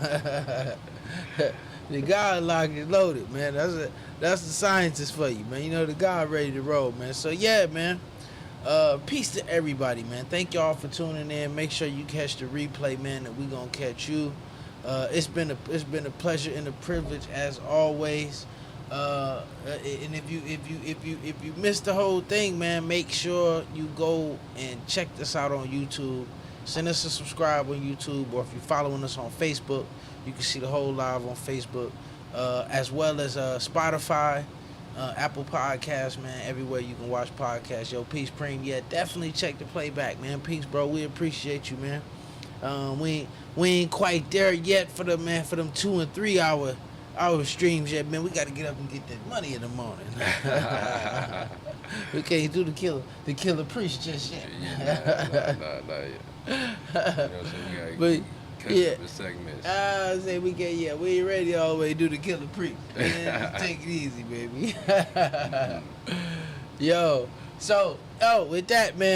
The God lock is loaded, man. That's the scientist for you, man. You know the God ready to roll, man. So yeah, man. Peace to everybody, man. Thank y'all for tuning in. Make sure you catch the replay, man. That we gonna catch you. It's been a pleasure and a privilege as always. And if you missed the whole thing, man, make sure you go and check this out on YouTube. Send us a subscribe on YouTube, or if you're following us on Facebook, you can see the whole live on Facebook, as well as Spotify, Apple Podcasts, man. Everywhere you can watch podcasts. Yo, peace, Preem. Yeah, definitely check the playback, man. Peace, bro. We appreciate you, man. We ain't quite there yet for them 2 and 3 hour streams yet, man. We got to get up and get that money in the morning. We can't do the killer priest just yet. Nah, yeah. You know what I'm saying? We gotta catch up the segments. I say we ain't ready all the way to do the killer priest. Man, just take it easy, baby. Yo, so with that, man.